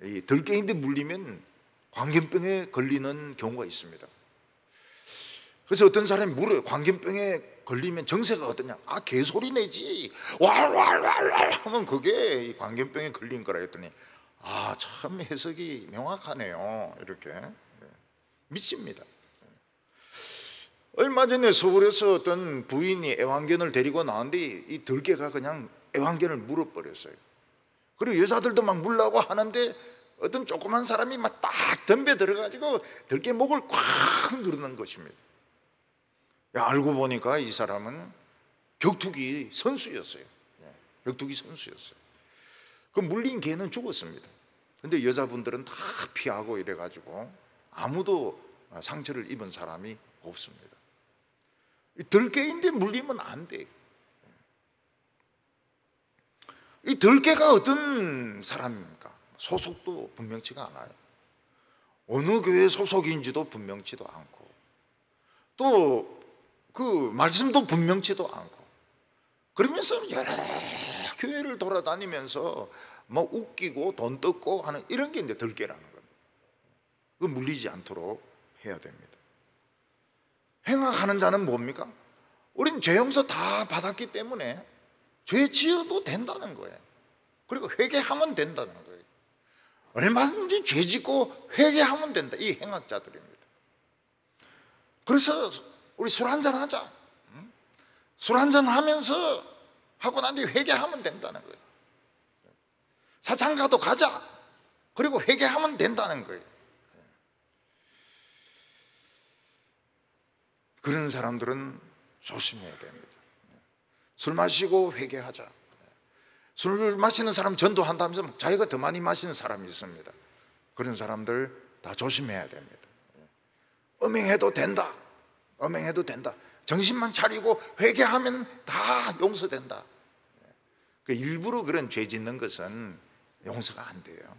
이 덜개인데 물리면 광견병에 걸리는 경우가 있습니다. 그래서 어떤 사람이 물어요. 광견병에 걸리면 정세가 어떠냐? 아, 개소리 내지. 왈왈왈왈 하면 그게 이 광견병에 걸린 거라 했더니 아, 참 해석이 명확하네요. 이렇게 미칩니다. 얼마 전에 서울에서 어떤 부인이 애완견을 데리고 나왔는데 이 들개가 그냥 애완견을 물어버렸어요. 그리고 여자들도 막 물라고 하는데 어떤 조그만 사람이 막 딱 덤벼 들어가지고 들개 목을 꽉 누르는 것입니다. 알고 보니까 이 사람은 격투기 선수였어요. 격투기 선수였어요. 그 물린 개는 죽었습니다. 근데 여자분들은 다 피하고 이래가지고 아무도 상처를 입은 사람이 없습니다. 덜개인데 물리면 안 돼. 이 덜개가 어떤 사람입니까? 소속도 분명치가 않아요. 어느 교회 소속인지도 분명치도 않고 또 그 말씀도 분명치도 않고 그러면서 여러 교회를 돌아다니면서 뭐 웃기고 돈 뜯고 하는 이런 게 이제 덜개라는 겁니다. 그 물리지 않도록 해야 됩니다. 행악하는 자는 뭡니까? 우린 죄 용서 다 받았기 때문에 죄 지어도 된다는 거예요. 그리고 회개하면 된다는 거예요. 얼마든지 죄 짓고 회개하면 된다. 이 행악자들입니다. 그래서 우리 술 한잔 하자. 술 한잔 하면서 하고 난 뒤에 회개하면 된다는 거예요. 사장가도 가자. 그리고 회개하면 된다는 거예요. 그런 사람들은 조심해야 됩니다. 술 마시고 회개하자. 술 마시는 사람 전도한다면서 자기가 더 많이 마시는 사람이 있습니다. 그런 사람들 다 조심해야 됩니다. 음행해도 된다. 음행해도 된다. 정신만 차리고 회개하면 다 용서된다. 일부러 그런 죄 짓는 것은 용서가 안 돼요.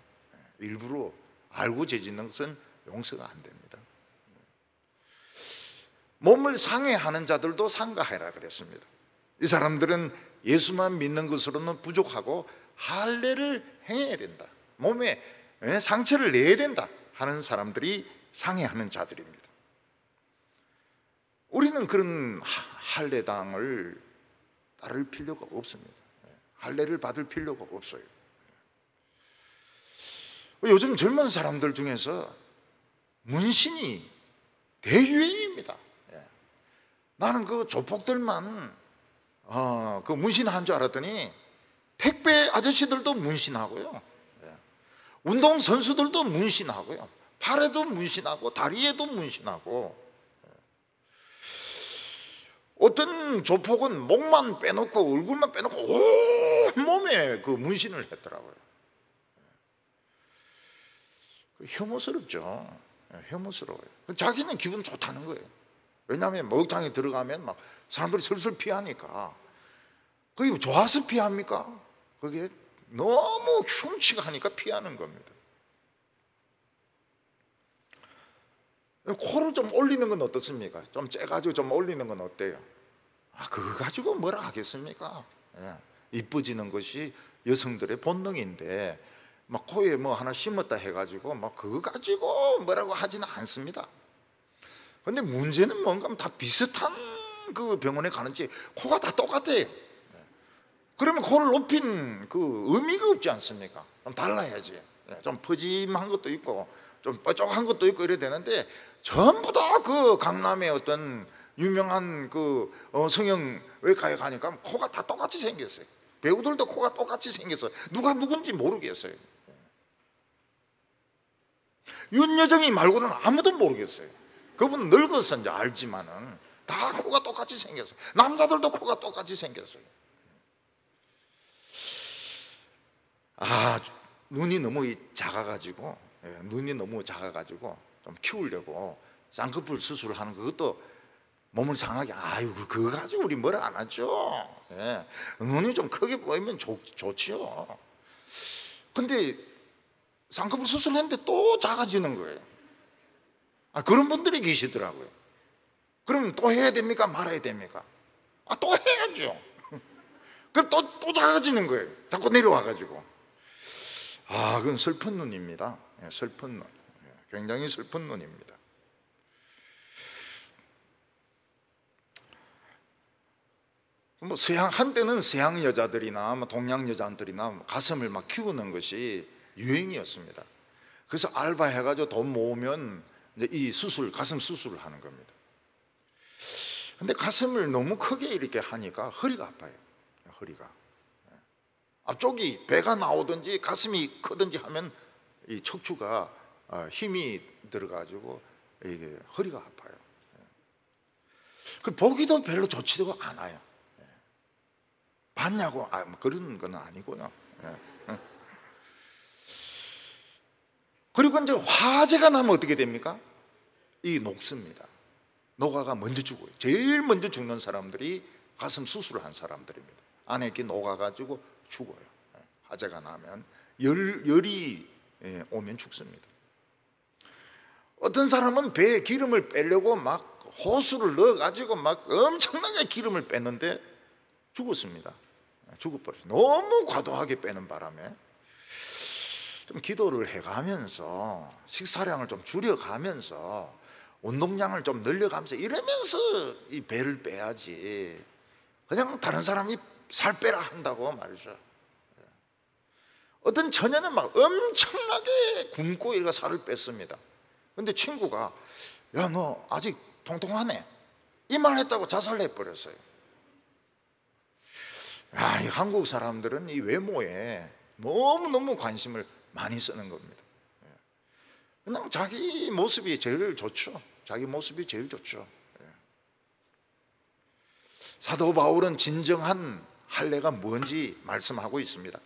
일부러 알고 죄 짓는 것은 용서가 안 됩니다. 몸을 상해하는 자들도 상가해라 그랬습니다. 이 사람들은 예수만 믿는 것으로는 부족하고 할례를 행해야 된다. 몸에 상처를 내야 된다 하는 사람들이 상해하는 자들입니다. 우리는 그런 할례당을 따를 필요가 없습니다. 할례를 받을 필요가 없어요. 요즘 젊은 사람들 중에서 문신이 대유행입니다. 나는 그 조폭들만 그 문신한 줄 알았더니 택배 아저씨들도 문신하고요, 운동 선수들도 문신하고요, 팔에도 문신하고 다리에도 문신하고, 어떤 조폭은 목만 빼놓고 얼굴만 빼놓고 온 몸에 그 문신을 했더라고요. 혐오스럽죠. 혐오스러워요. 자기는 기분 좋다는 거예요. 왜냐하면 목욕탕에 들어가면 막 사람들이 슬슬 피하니까. 그게 좋아서 피합니까? 그게 너무 흉측하니까 피하는 겁니다. 코를 좀 올리는 건 어떻습니까? 좀 째가지고 좀 올리는 건 어때요? 그거 가지고 뭐라 하겠습니까? 이뻐지는 것이 여성들의 본능인데 막 코에 뭐 하나 심었다 해가지고 막 그거 가지고 뭐라고 하지는 않습니다. 근데 문제는 뭔가 다 비슷한 그 병원에 가는지 코가 다 똑같아요. 그러면 코를 높인 그 의미가 없지 않습니까? 좀 달라야지. 좀 퍼짐한 것도 있고 좀 뾰족한 것도 있고 이래야 되는데 전부 다 그 강남의 어떤 유명한 그 성형외과에 가니까 코가 다 똑같이 생겼어요. 배우들도 코가 똑같이 생겼어요. 누가 누군지 모르겠어요. 윤여정이 말고는 아무도 모르겠어요. 그분은 늙어서 이제 알지만은 다 코가 똑같이 생겼어요. 남자들도 코가 똑같이 생겼어요. 눈이 너무 작아가지고, 눈이 너무 작아가지고 좀 키우려고 쌍꺼풀 수술을 하는 그것도 몸을 상하게, 그거 가지고 우리 뭐라 안 하죠. 눈이 좀 크게 보이면 좋지요. 근데 쌍꺼풀 수술했는데 또 작아지는 거예요. 그런 분들이 계시더라고요. 그럼 또 해야 됩니까? 말아야 됩니까? 또 해야죠. 그럼 또 작아지는 거예요. 자꾸 내려와가지고. 그건 슬픈 눈입니다. 슬픈 눈. 굉장히 슬픈 눈입니다. 한때는 서양 여자들이나 동양 여자들이나 가슴을 막 키우는 것이 유행이었습니다. 그래서 알바해가지고 돈 모으면 이제 이 가슴 수술을 하는 겁니다. 근데 가슴을 너무 크게 이렇게 하니까 허리가 아파요. 허리가. 앞쪽이 배가 나오든지 가슴이 크든지 하면 이 척추가 힘이 들어가지고 이게 허리가 아파요. 그 보기도 별로 좋지도 않아요. 봤냐고 그런 건 아니고요. 그리고 이제 화재가 나면 어떻게 됩니까? 이 녹습니다. 녹아가 먼저 죽어요. 제일 먼저 죽는 사람들이 가슴 수술을 한 사람들입니다. 안에 이렇게 녹아가지고 죽어요. 화재가 나면 열이 오면 죽습니다. 어떤 사람은 배에 기름을 빼려고 막 호수를 넣어가지고 막 엄청나게 기름을 뺐는데 죽었습니다. 죽어버렸어요. 너무 과도하게 빼는 바람에. 좀 기도를 해가면서 식사량을 좀 줄여가면서 운동량을 좀 늘려가면서 이러면서 이 배를 빼야지, 그냥 다른 사람이 살 빼라 한다고 말이죠. 어떤 처녀는 막 엄청나게 굶고 이렇게 살을 뺐습니다. 근데 친구가 야, 너 아직 통통하네, 이 말 했다고 자살해버렸어요. 이 한국 사람들은 이 외모에 너무너무 관심을 많이 쓰는 겁니다. 그냥 자기 모습이 제일 좋죠. 자기 모습이 제일 좋죠. 사도 바울은 진정한 할례가 뭔지 말씀하고 있습니다.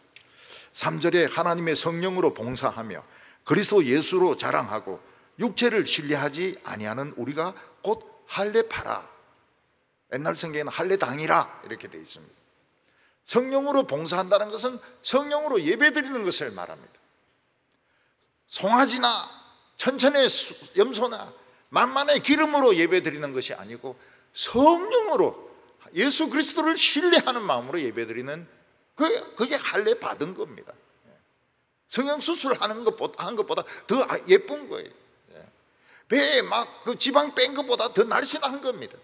3절에 하나님의 성령으로 봉사하며 그리스도 예수로 자랑하고 육체를 신뢰하지 아니하는 우리가 곧 할례파라. 옛날 성경에는 할례당이라 이렇게 되어 있습니다. 성령으로 봉사한다는 것은 성령으로 예배드리는 것을 말합니다. 송아지나 천천의 염소나 만만의 기름으로 예배드리는 것이 아니고 성령으로 예수 그리스도를 신뢰하는 마음으로 예배드리는 그게 할례 받은 겁니다. 성형 수술하는 것보다 더 예쁜 거예요. 배에 막 그 지방 뺀 것보다 더 날씬한 겁니다.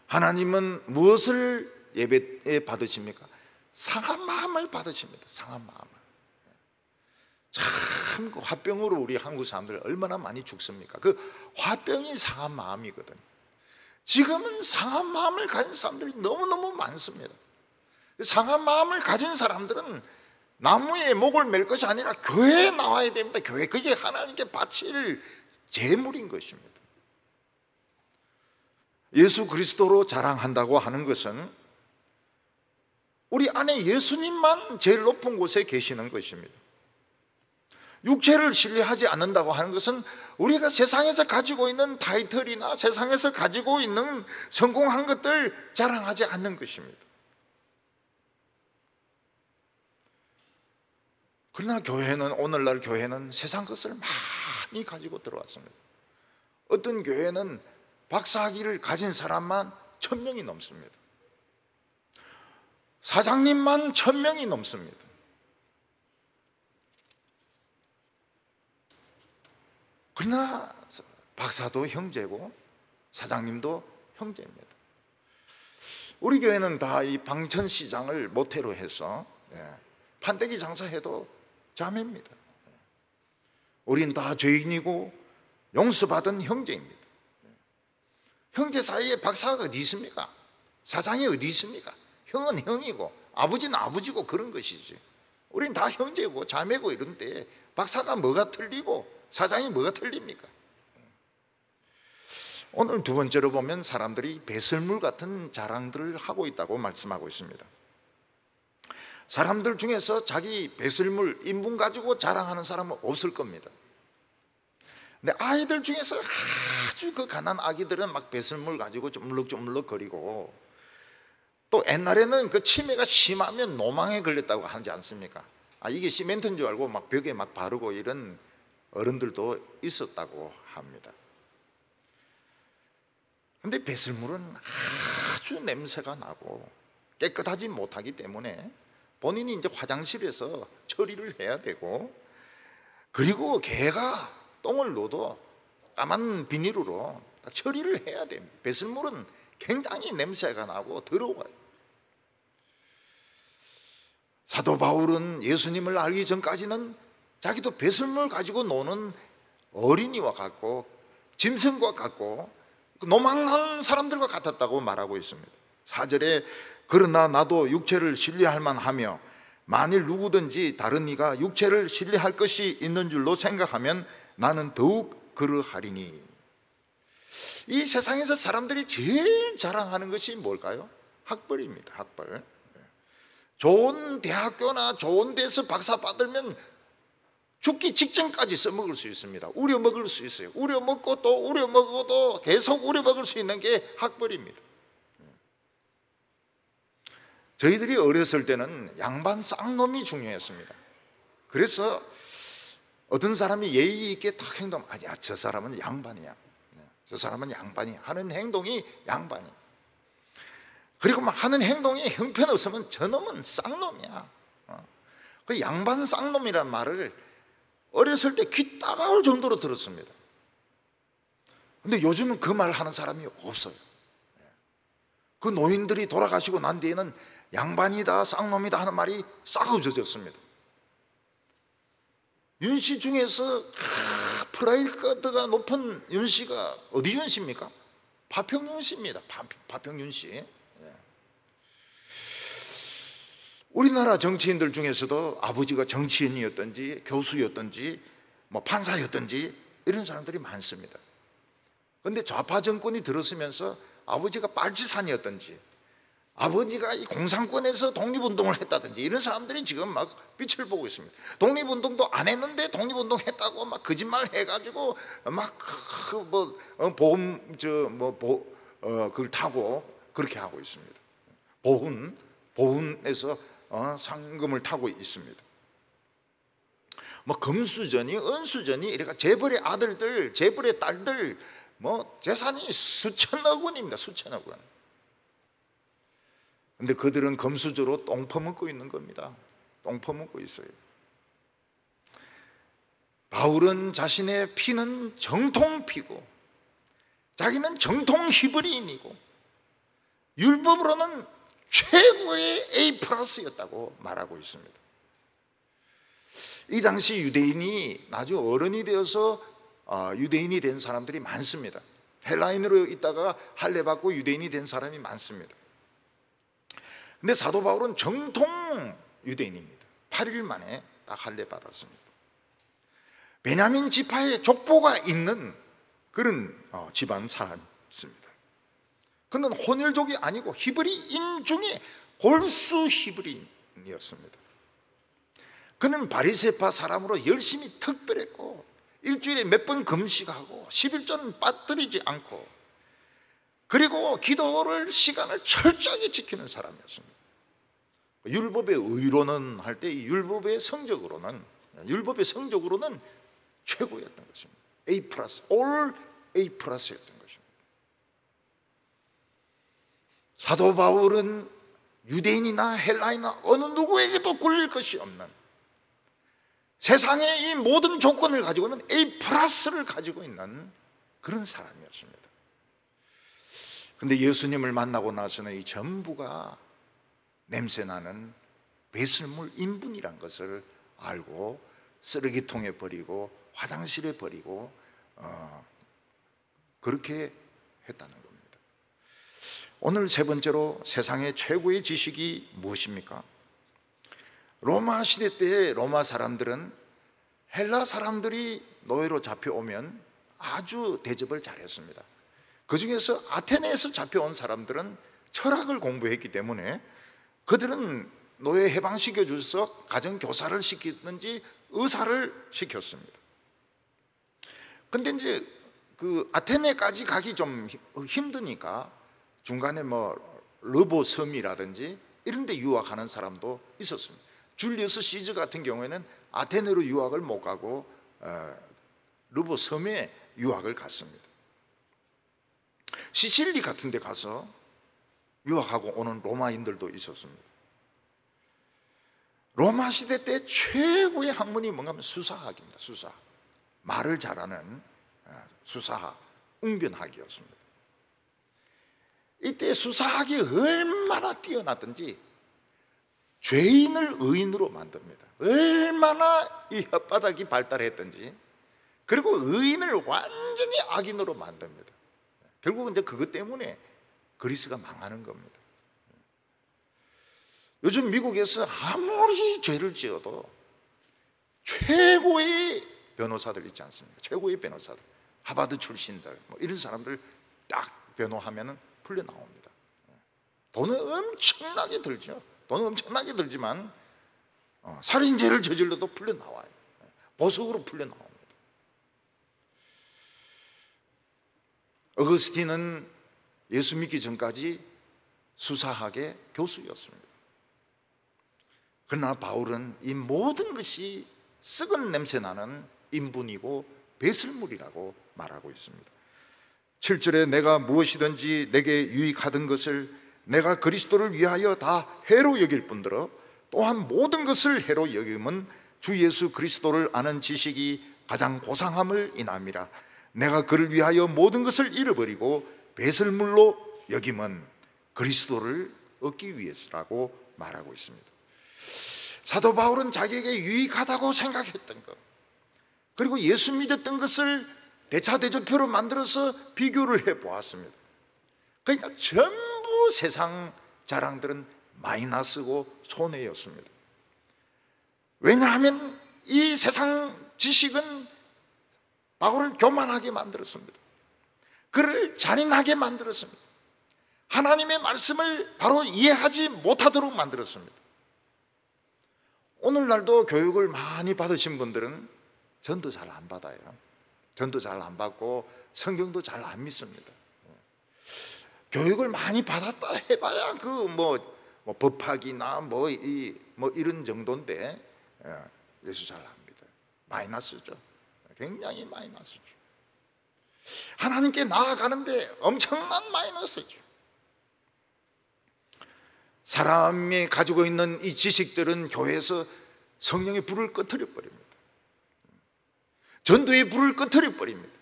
하나님은 무엇을 예배에 받으십니까? 상한 마음을 받으십니다. 상한 마음을. 참 화병으로 우리 한국 사람들 얼마나 많이 죽습니까? 그 화병이 상한 마음이거든요. 지금은 상한 마음을 가진 사람들이 너무너무 많습니다. 상한 마음을 가진 사람들은 나무에 목을 맬 것이 아니라 교회에 나와야 됩니다. 교회, 그게 하나님께 바칠 제물인 것입니다. 예수 그리스도로 자랑한다고 하는 것은 우리 안에 예수님만 제일 높은 곳에 계시는 것입니다. 육체를 신뢰하지 않는다고 하는 것은 우리가 세상에서 가지고 있는 타이틀이나 세상에서 가지고 있는 성공한 것들 자랑하지 않는 것입니다. 그러나 오늘날 교회는 세상 것을 많이 가지고 들어왔습니다. 어떤 교회는 박사학위를 가진 사람만 1000명이 넘습니다. 사장님만 1000명이 넘습니다. 그러나 박사도 형제고 사장님도 형제입니다. 우리 교회는 다 이 방천시장을 모태로 해서 판때기 장사해도 자매입니다. 우린 다 죄인이고 용서받은 형제입니다. 형제 사이에 박사가 어디 있습니까? 사장이 어디 있습니까? 형은 형이고 아버지는 아버지고 그런 것이지. 우린 다 형제고 자매고 이런데 박사가 뭐가 틀리고 사장이 뭐가 틀립니까? 오늘 두 번째로 보면 사람들이 배설물 같은 자랑들을 하고 있다고 말씀하고 있습니다. 사람들 중에서 자기 배설물, 인분 가지고 자랑하는 사람은 없을 겁니다. 근데 아이들 중에서 아주 그 가난한 아기들은 막 배설물 가지고 쪼물럭쪼물럭 거리고, 또 옛날에는 그 치매가 심하면 노망에 걸렸다고 하지 않습니까? 이게 시멘트인 줄 알고 막 벽에 막 바르고 이런 어른들도 있었다고 합니다. 근데 배설물은 아주 냄새가 나고 깨끗하지 못하기 때문에 본인이 이제 화장실에서 처리를 해야 되고, 그리고 개가 똥을 넣어도 까만 비닐으로 처리를 해야 됩니다. 배설물은 굉장히 냄새가 나고 더러워요. 사도 바울은 예수님을 알기 전까지는 자기도 배설물 가지고 노는 어린이와 같고 짐승과 같고 노망한 사람들과 같았다고 말하고 있습니다. 4절에 그러나 나도 육체를 신뢰할 만하며 만일 누구든지 다른 이가 육체를 신뢰할 것이 있는 줄로 생각하면 나는 더욱 그러하리니. 이 세상에서 사람들이 제일 자랑하는 것이 뭘까요? 학벌입니다. 학벌. 좋은 대학교나 좋은 데서 박사 받으면 죽기 직전까지 써먹을 수 있습니다. 우려먹을 수 있어요. 우려먹고 또 우려먹어도 계속 우려먹을 수 있는 게 학벌입니다. 저희들이 어렸을 때는 양반 쌍놈이 중요했습니다. 그래서 어떤 사람이 예의 있게 딱 행동, 아니야 저 사람은 양반이야, 저 사람은 양반이 하는 행동이 양반이. 그리고 막 하는 행동이 형편없으면 저놈은 쌍놈이야. 그 양반 쌍놈이란 말을 어렸을 때 귀 따가울 정도로 들었습니다. 근데 요즘은 그 말 하는 사람이 없어요. 그 노인들이 돌아가시고 난 뒤에는 양반이다 쌍놈이다 하는 말이 싹 없어졌습니다. 윤씨 중에서 프라이드가 높은 윤씨가 어디 윤씨입니까? 파평윤씨입니다. 파평윤씨. 우리나라 정치인들 중에서도 아버지가 정치인이었든지 교수였든지 뭐 판사였든지 이런 사람들이 많습니다. 그런데 좌파 정권이 들었으면서 아버지가 빨치산이었든지 아버지가 이 공산권에서 독립운동을 했다든지 이런 사람들이 지금 막 빛을 보고 있습니다. 독립운동도 안 했는데 독립운동 했다고 막 거짓말 해가지고 막 보험 그걸 타고 그렇게 하고 있습니다. 보훈에서 상금을 타고 있습니다. 뭐 금수저니 은수저니 이래가 재벌의 아들들, 재벌의 딸들 뭐 재산이 수천억 원입니다. 수천억 원. 근데 그들은 금수저로 똥 퍼먹고 있는 겁니다. 똥 퍼먹고 있어요. 바울은 자신의 피는 정통 피고 자기는 정통 히브리인이고 율법으로는 최고의 A 플러스였다고 말하고 있습니다. 이 당시 유대인이 나중에 어른이 되어서 유대인이 된 사람들이 많습니다. 헬라인으로 있다가 할례 받고 유대인이 된 사람이 많습니다. 근데 사도 바울은 정통 유대인입니다. 8일 만에 딱 할례 받았습니다. 베냐민 지파의 족보가 있는 그런 집안 사람입니다. 그는 혼혈족이 아니고 히브리인 중에 골수 히브리인이었습니다. 그는 바리새파 사람으로 열심히 특별했고 일주일에 몇 번 금식하고 11조는 빠뜨리지 않고 그리고 기도를 시간을 철저하게 지키는 사람이었습니다. 율법의 의로는 할 때 이 율법의 성적으로는 최고였던 것입니다. A 플러스, 올 A 플러스였던 것입니다. 사도 바울은 유대인이나 헬라인이나 어느 누구에게도 굴릴 것이 없는 세상의 이 모든 조건을 가지고 있는 A 플러스를 가지고 있는 그런 사람이었습니다. 그런데 예수님을 만나고 나서는 이 전부가 냄새나는 배설물 인분이란 것을 알고 쓰레기통에 버리고 화장실에 버리고 그렇게 했다는 겁니다. 오늘 세 번째로 세상의 최고의 지식이 무엇입니까? 로마 시대 때 로마 사람들은 헬라 사람들이 노예로 잡혀오면 아주 대접을 잘했습니다. 그 중에서 아테네에서 잡혀온 사람들은 철학을 공부했기 때문에 그들은 노예 해방시켜 줘서 가정교사를 시키든지 의사를 시켰습니다. 근데 이제 그 아테네까지 가기 좀 힘드니까 중간에 뭐 르보 섬이라든지 이런 데 유학하는 사람도 있었습니다. 줄리우스 시저 같은 경우에는 아테네로 유학을 못 가고 르보 섬에 유학을 갔습니다. 시칠리 같은 데 가서 유학하고 오는 로마인들도 있었습니다. 로마 시대 때 최고의 학문이 뭔가 하면 수사학입니다. 수사, 말을 잘하는 수사학, 웅변학이었습니다. 이때 수사학이 얼마나 뛰어났든지 죄인을 의인으로 만듭니다. 얼마나 이 혓바닥이 발달했든지, 그리고 의인을 완전히 악인으로 만듭니다. 결국은 이제 그것 때문에 그리스가 망하는 겁니다. 요즘 미국에서 아무리 죄를 지어도 최고의 변호사들 있지 않습니까? 최고의 변호사들, 하버드 출신들, 뭐 이런 사람들 딱 변호하면 풀려 나옵니다. 돈은 엄청나게 들죠. 돈은 엄청나게 들지만 살인죄를 저질러도 풀려 나와요. 보석으로 풀려 나옵니다. 어거스틴은 예수 믿기 전까지 수사학의 교수였습니다. 그러나 바울은 이 모든 것이 썩은 냄새 나는 인분이고 배설물이라고 말하고 있습니다. 7절에 내가 무엇이든지 내게 유익하던 것을 내가 그리스도를 위하여 다 해로 여길 뿐더러 또한 모든 것을 해로 여김은 주 예수 그리스도를 아는 지식이 가장 고상함을 인함이라. 내가 그를 위하여 모든 것을 잃어버리고 배설물로 여김은 그리스도를 얻기 위해서라고 말하고 있습니다. 사도 바울은 자기에게 유익하다고 생각했던 것, 그리고 예수 믿었던 것을 대차대조표로 만들어서 비교를 해보았습니다. 그러니까 전부 세상 자랑들은 마이너스고 손해였습니다. 왜냐하면 이 세상 지식은 바울을 교만하게 만들었습니다. 그를 잔인하게 만들었습니다. 하나님의 말씀을 바로 이해하지 못하도록 만들었습니다. 오늘날도 교육을 많이 받으신 분들은 전도 잘 안 받아요. 전도 잘 안 받고 성경도 잘 안 믿습니다. 교육을 많이 받았다 해봐야 뭐 법학이나 뭐 이런 정도인데 예수 잘 안 믿어요. 마이너스죠. 굉장히 마이너스죠. 하나님께 나아가는데 엄청난 마이너스죠. 사람이 가지고 있는 이 지식들은 교회에서 성령의 불을 꺼트려 버립니다. 전도의 불을 꺼트려 버립니다.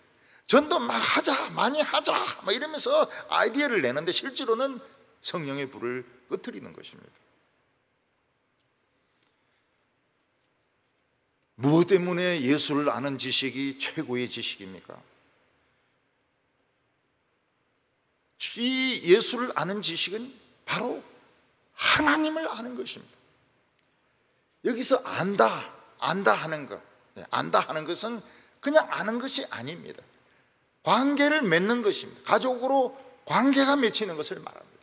전도 막 하자, 많이 하자 막 이러면서 아이디어를 내는데 실제로는 성령의 불을 꺼트리는 것입니다. 무엇 때문에 예수를 아는 지식이 최고의 지식입니까? 이 예수를 아는 지식은 바로 하나님을 아는 것입니다. 여기서 안다 하는 것, 안다 하는 것은 그냥 아는 것이 아닙니다. 관계를 맺는 것입니다. 가족으로 관계가 맺히는 것을 말합니다.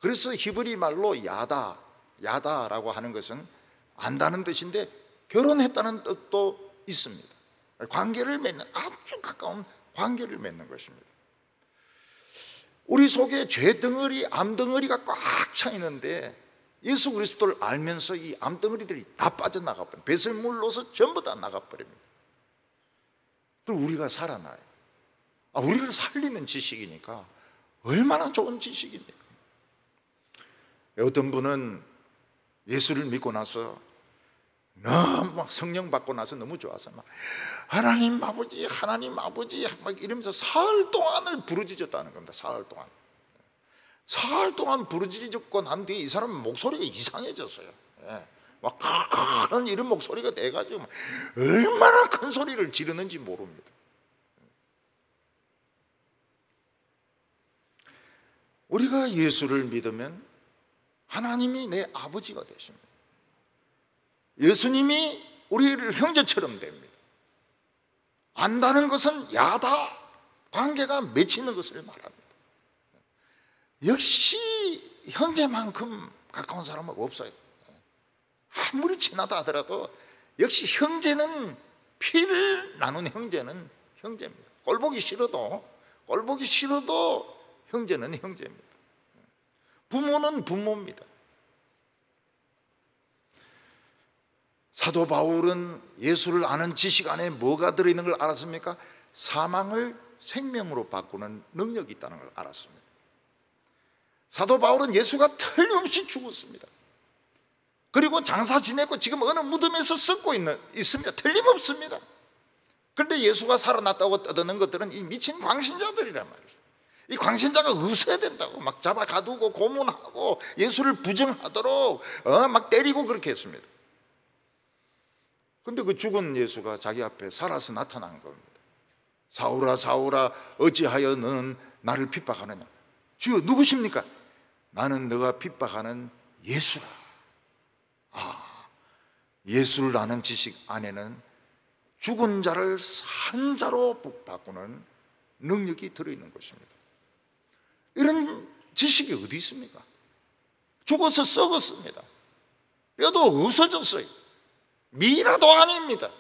그래서 히브리 말로 야다라고 하는 것은 안다는 뜻인데 결혼했다는 뜻도 있습니다. 관계를 맺는, 아주 가까운 관계를 맺는 것입니다. 우리 속에 죄덩어리, 암덩어리가 꽉 차 있는데 예수 그리스도를 알면서 이 암덩어리들이 다 빠져나가 버립니다. 배설물로서 전부 다 나가버립니다. 그리고 우리가 살아나요. 우리를 살리는 지식이니까 얼마나 좋은 지식입니까? 어떤 분은 예수를 믿고 나서 너무 막 성령 받고 나서 너무 좋아서 막 하나님 아버지 막 이러면서 사흘 동안을 부르짖었다는 겁니다. 사흘 동안 부르짖고 난 뒤에 이 사람은 목소리가 이상해졌어요. 막 큰 이런 목소리가 돼가지고 얼마나 큰 소리를 지르는지 모릅니다. 우리가 예수를 믿으면 하나님이 내 아버지가 되십니다. 예수님이 우리를 형제처럼 됩니다. 안다는 것은 야다, 관계가 맺히는 것을 말합니다. 역시 형제만큼 가까운 사람은 없어요. 아무리 친하다 하더라도 역시 형제는, 피를 나눈 형제는 형제입니다. 꼴보기 싫어도 형제는 형제입니다. 부모는 부모입니다. 사도 바울은 예수를 아는 지식 안에 뭐가 들어있는 걸 알았습니까? 사망을 생명으로 바꾸는 능력이 있다는 걸 알았습니다. 사도 바울은 예수가 틀림없이 죽었습니다. 그리고 장사 지내고 지금 어느 무덤에서 썩고 있습니다. 틀림없습니다. 그런데 예수가 살아났다고 떠드는 것들은 이 미친 광신자들이란 말이에요. 이 광신자가 없어야 된다고 막 잡아 가두고 고문하고 예수를 부정하도록 막 때리고 그렇게 했습니다. 근데 그 죽은 예수가 자기 앞에 살아서 나타난 겁니다. 사울아 사울아 어찌하여 너는 나를 핍박하느냐. 주여 누구십니까? 나는 너가 핍박하는 예수라. 예수를 아는 지식 안에는 죽은 자를 산 자로 바꾸는 능력이 들어있는 것입니다. 이런 지식이 어디 있습니까? 죽어서 썩었습니다. 뼈도 없어졌어요. 미라도 아닙니다.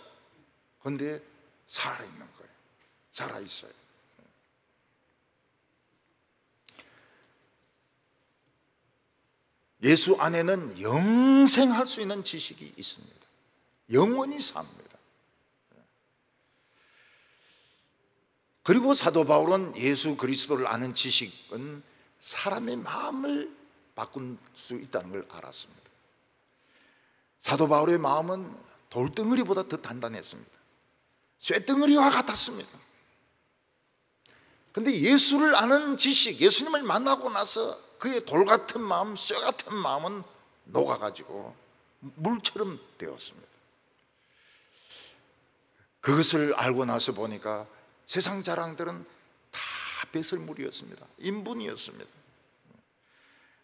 그런데 살아있는 거예요. 살아있어요. 예수 안에는 영생할 수 있는 지식이 있습니다. 영원히 삽니다. 그리고 사도 바울은 예수 그리스도를 아는 지식은 사람의 마음을 바꿀 수 있다는 걸 알았습니다. 사도 바울의 마음은 돌덩어리보다 더 단단했습니다. 쇠덩어리와 같았습니다. 그런데 예수를 아는 지식, 예수님을 만나고 나서 그의 돌 같은 마음, 쇠 같은 마음은 녹아가지고 물처럼 되었습니다. 그것을 알고 나서 보니까 세상 자랑들은 다 배설물이었습니다. 인분이었습니다.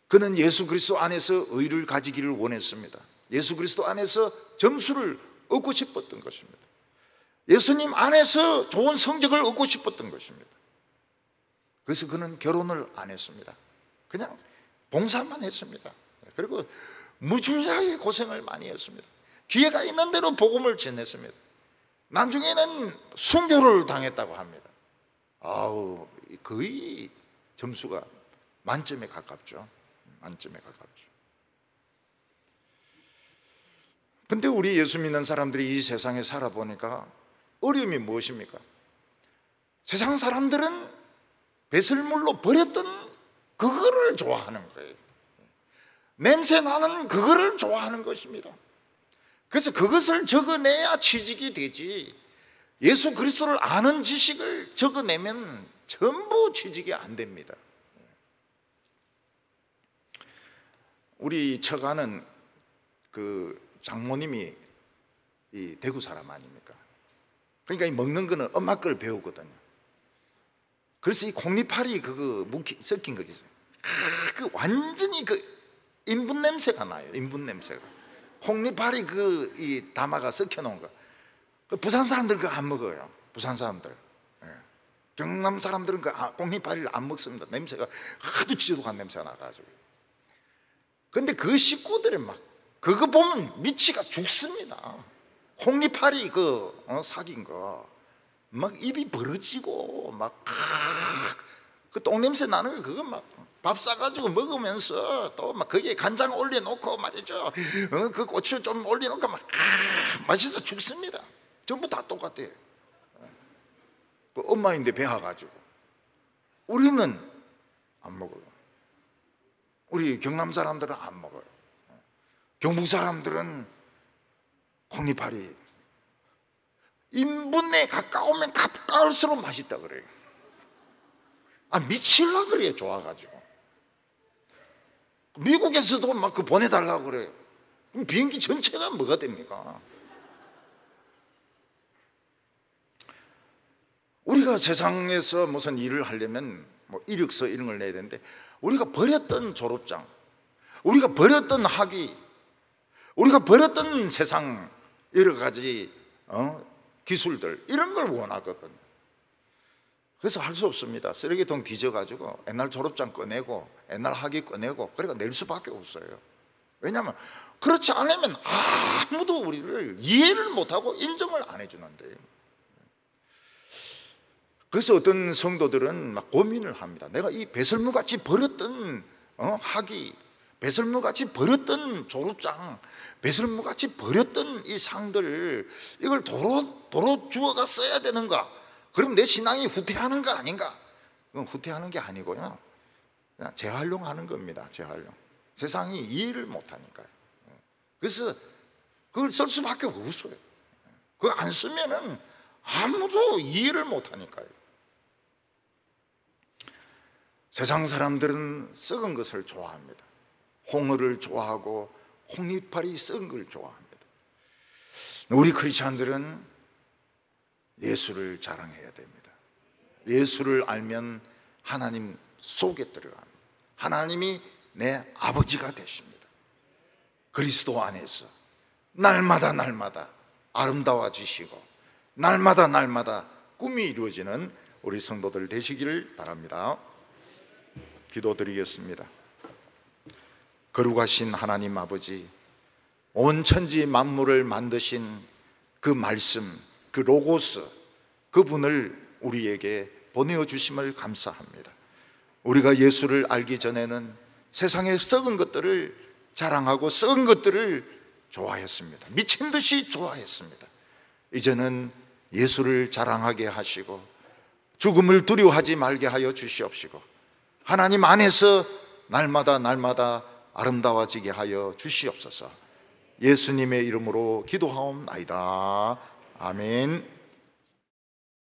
그는 예수 그리스도 안에서 의를 가지기를 원했습니다. 예수 그리스도 안에서 점수를 얻고 싶었던 것입니다. 예수님 안에서 좋은 성적을 얻고 싶었던 것입니다. 그래서 그는 결혼을 안 했습니다. 그냥 봉사만 했습니다. 그리고 무지하게 고생을 많이 했습니다. 기회가 있는 대로 복음을 전했습니다. 나중에는 순교를 당했다고 합니다. 거의 점수가 만점에 가깝죠. 만점에 가깝죠. 근데 우리 예수 믿는 사람들이 이 세상에 살아보니까 어려움이 무엇입니까? 세상 사람들은 배설물로 버렸던 그거를 좋아하는 거예요. 냄새 나는 그거를 좋아하는 것입니다. 그래서 그것을 적어내야 취직이 되지, 예수 그리스도를 아는 지식을 적어내면 전부 취직이 안 됩니다. 우리 처가는 그 장모님이 이 대구 사람 아닙니까? 그러니까 이 먹는 거는 엄마 걸 배우거든요. 그래서 이 콩잎파리 그거 섞인 거 있어요. 그 완전히 그 인분 냄새가 나요. 인분 냄새가. 콩잎파리 이 담아가 섞여 놓은 거. 그 부산 사람들 그거 안 먹어요. 부산 사람들. 경남 사람들은 그 콩잎파리를 안 먹습니다. 냄새가 하도 지독한 냄새가 나가지고. 근데 그 식구들은 막 그거 보면 미치가 죽습니다. 콩잎파리 삭인 거 막 입이 벌어지고 막 그 똥냄새 나는 거 그거 막 밥 싸가지고 먹으면서 또 막 거기에 간장 올려놓고 말이죠. 그 고추 좀 올려놓고 막 맛있어 죽습니다. 전부 다 똑같아요. 그 엄마인데 배워가지고. 우리는 안 먹어요. 우리 경남 사람들은 안 먹어요. 경북 사람들은 콩잎파리 인분에 가까우면 가까울수록 맛있다 그래요. 미칠라 그래요. 좋아가지고. 미국에서도 막 그 보내달라고 그래요. 그럼 비행기 전체가 뭐가 됩니까? 우리가 세상에서 무슨 일을 하려면 뭐 이력서 이런 걸 내야 되는데, 우리가 버렸던 졸업장, 우리가 버렸던 학위, 우리가 버렸던 세상 여러 가지 기술들 이런 걸 원하거든요. 그래서 할 수 없습니다. 쓰레기통 뒤져가지고 옛날 졸업장 꺼내고 옛날 학위 꺼내고 그러니까 낼 수밖에 없어요. 왜냐하면 그렇지 않으면 아무도 우리를 이해를 못하고 인정을 안 해주는데요. 그래서 어떤 성도들은 막 고민을 합니다. 내가 이 배설물같이 버렸던 학위, 배설물같이 버렸던 졸업장, 배설물같이 버렸던 이 상들 이걸 도로 주워가 써야 되는가? 그럼 내 신앙이 후퇴하는 거 아닌가? 그건 후퇴하는 게 아니고요, 그냥 재활용하는 겁니다. 재활용. 세상이 이해를 못하니까요. 그래서 그걸 쓸 수밖에 없어요. 그거 안 쓰면은 아무도 이해를 못하니까요. 세상 사람들은 썩은 것을 좋아합니다. 홍어를 좋아하고 홍이파리 썩은 걸 좋아합니다. 우리 크리스찬들은 예수를 자랑해야 됩니다. 예수를 알면 하나님 속에 들어갑니다. 하나님이 내 아버지가 되십니다. 그리스도 안에서 날마다 아름다워지시고 날마다 꿈이 이루어지는 우리 성도들 되시기를 바랍니다. 기도드리겠습니다. 거룩하신 하나님 아버지, 온 천지 만물을 만드신 그 말씀, 그 로고스, 그분을 우리에게 보내주심을 감사합니다. 우리가 예수를 알기 전에는 세상의 썩은 것들을 자랑하고 썩은 것들을 좋아했습니다. 미친 듯이 좋아했습니다. 이제는 예수를 자랑하게 하시고 죽음을 두려워하지 말게 하여 주시옵시고 하나님 안에서 날마다 아름다워지게 하여 주시옵소서. 예수님의 이름으로 기도하옵나이다. 아멘.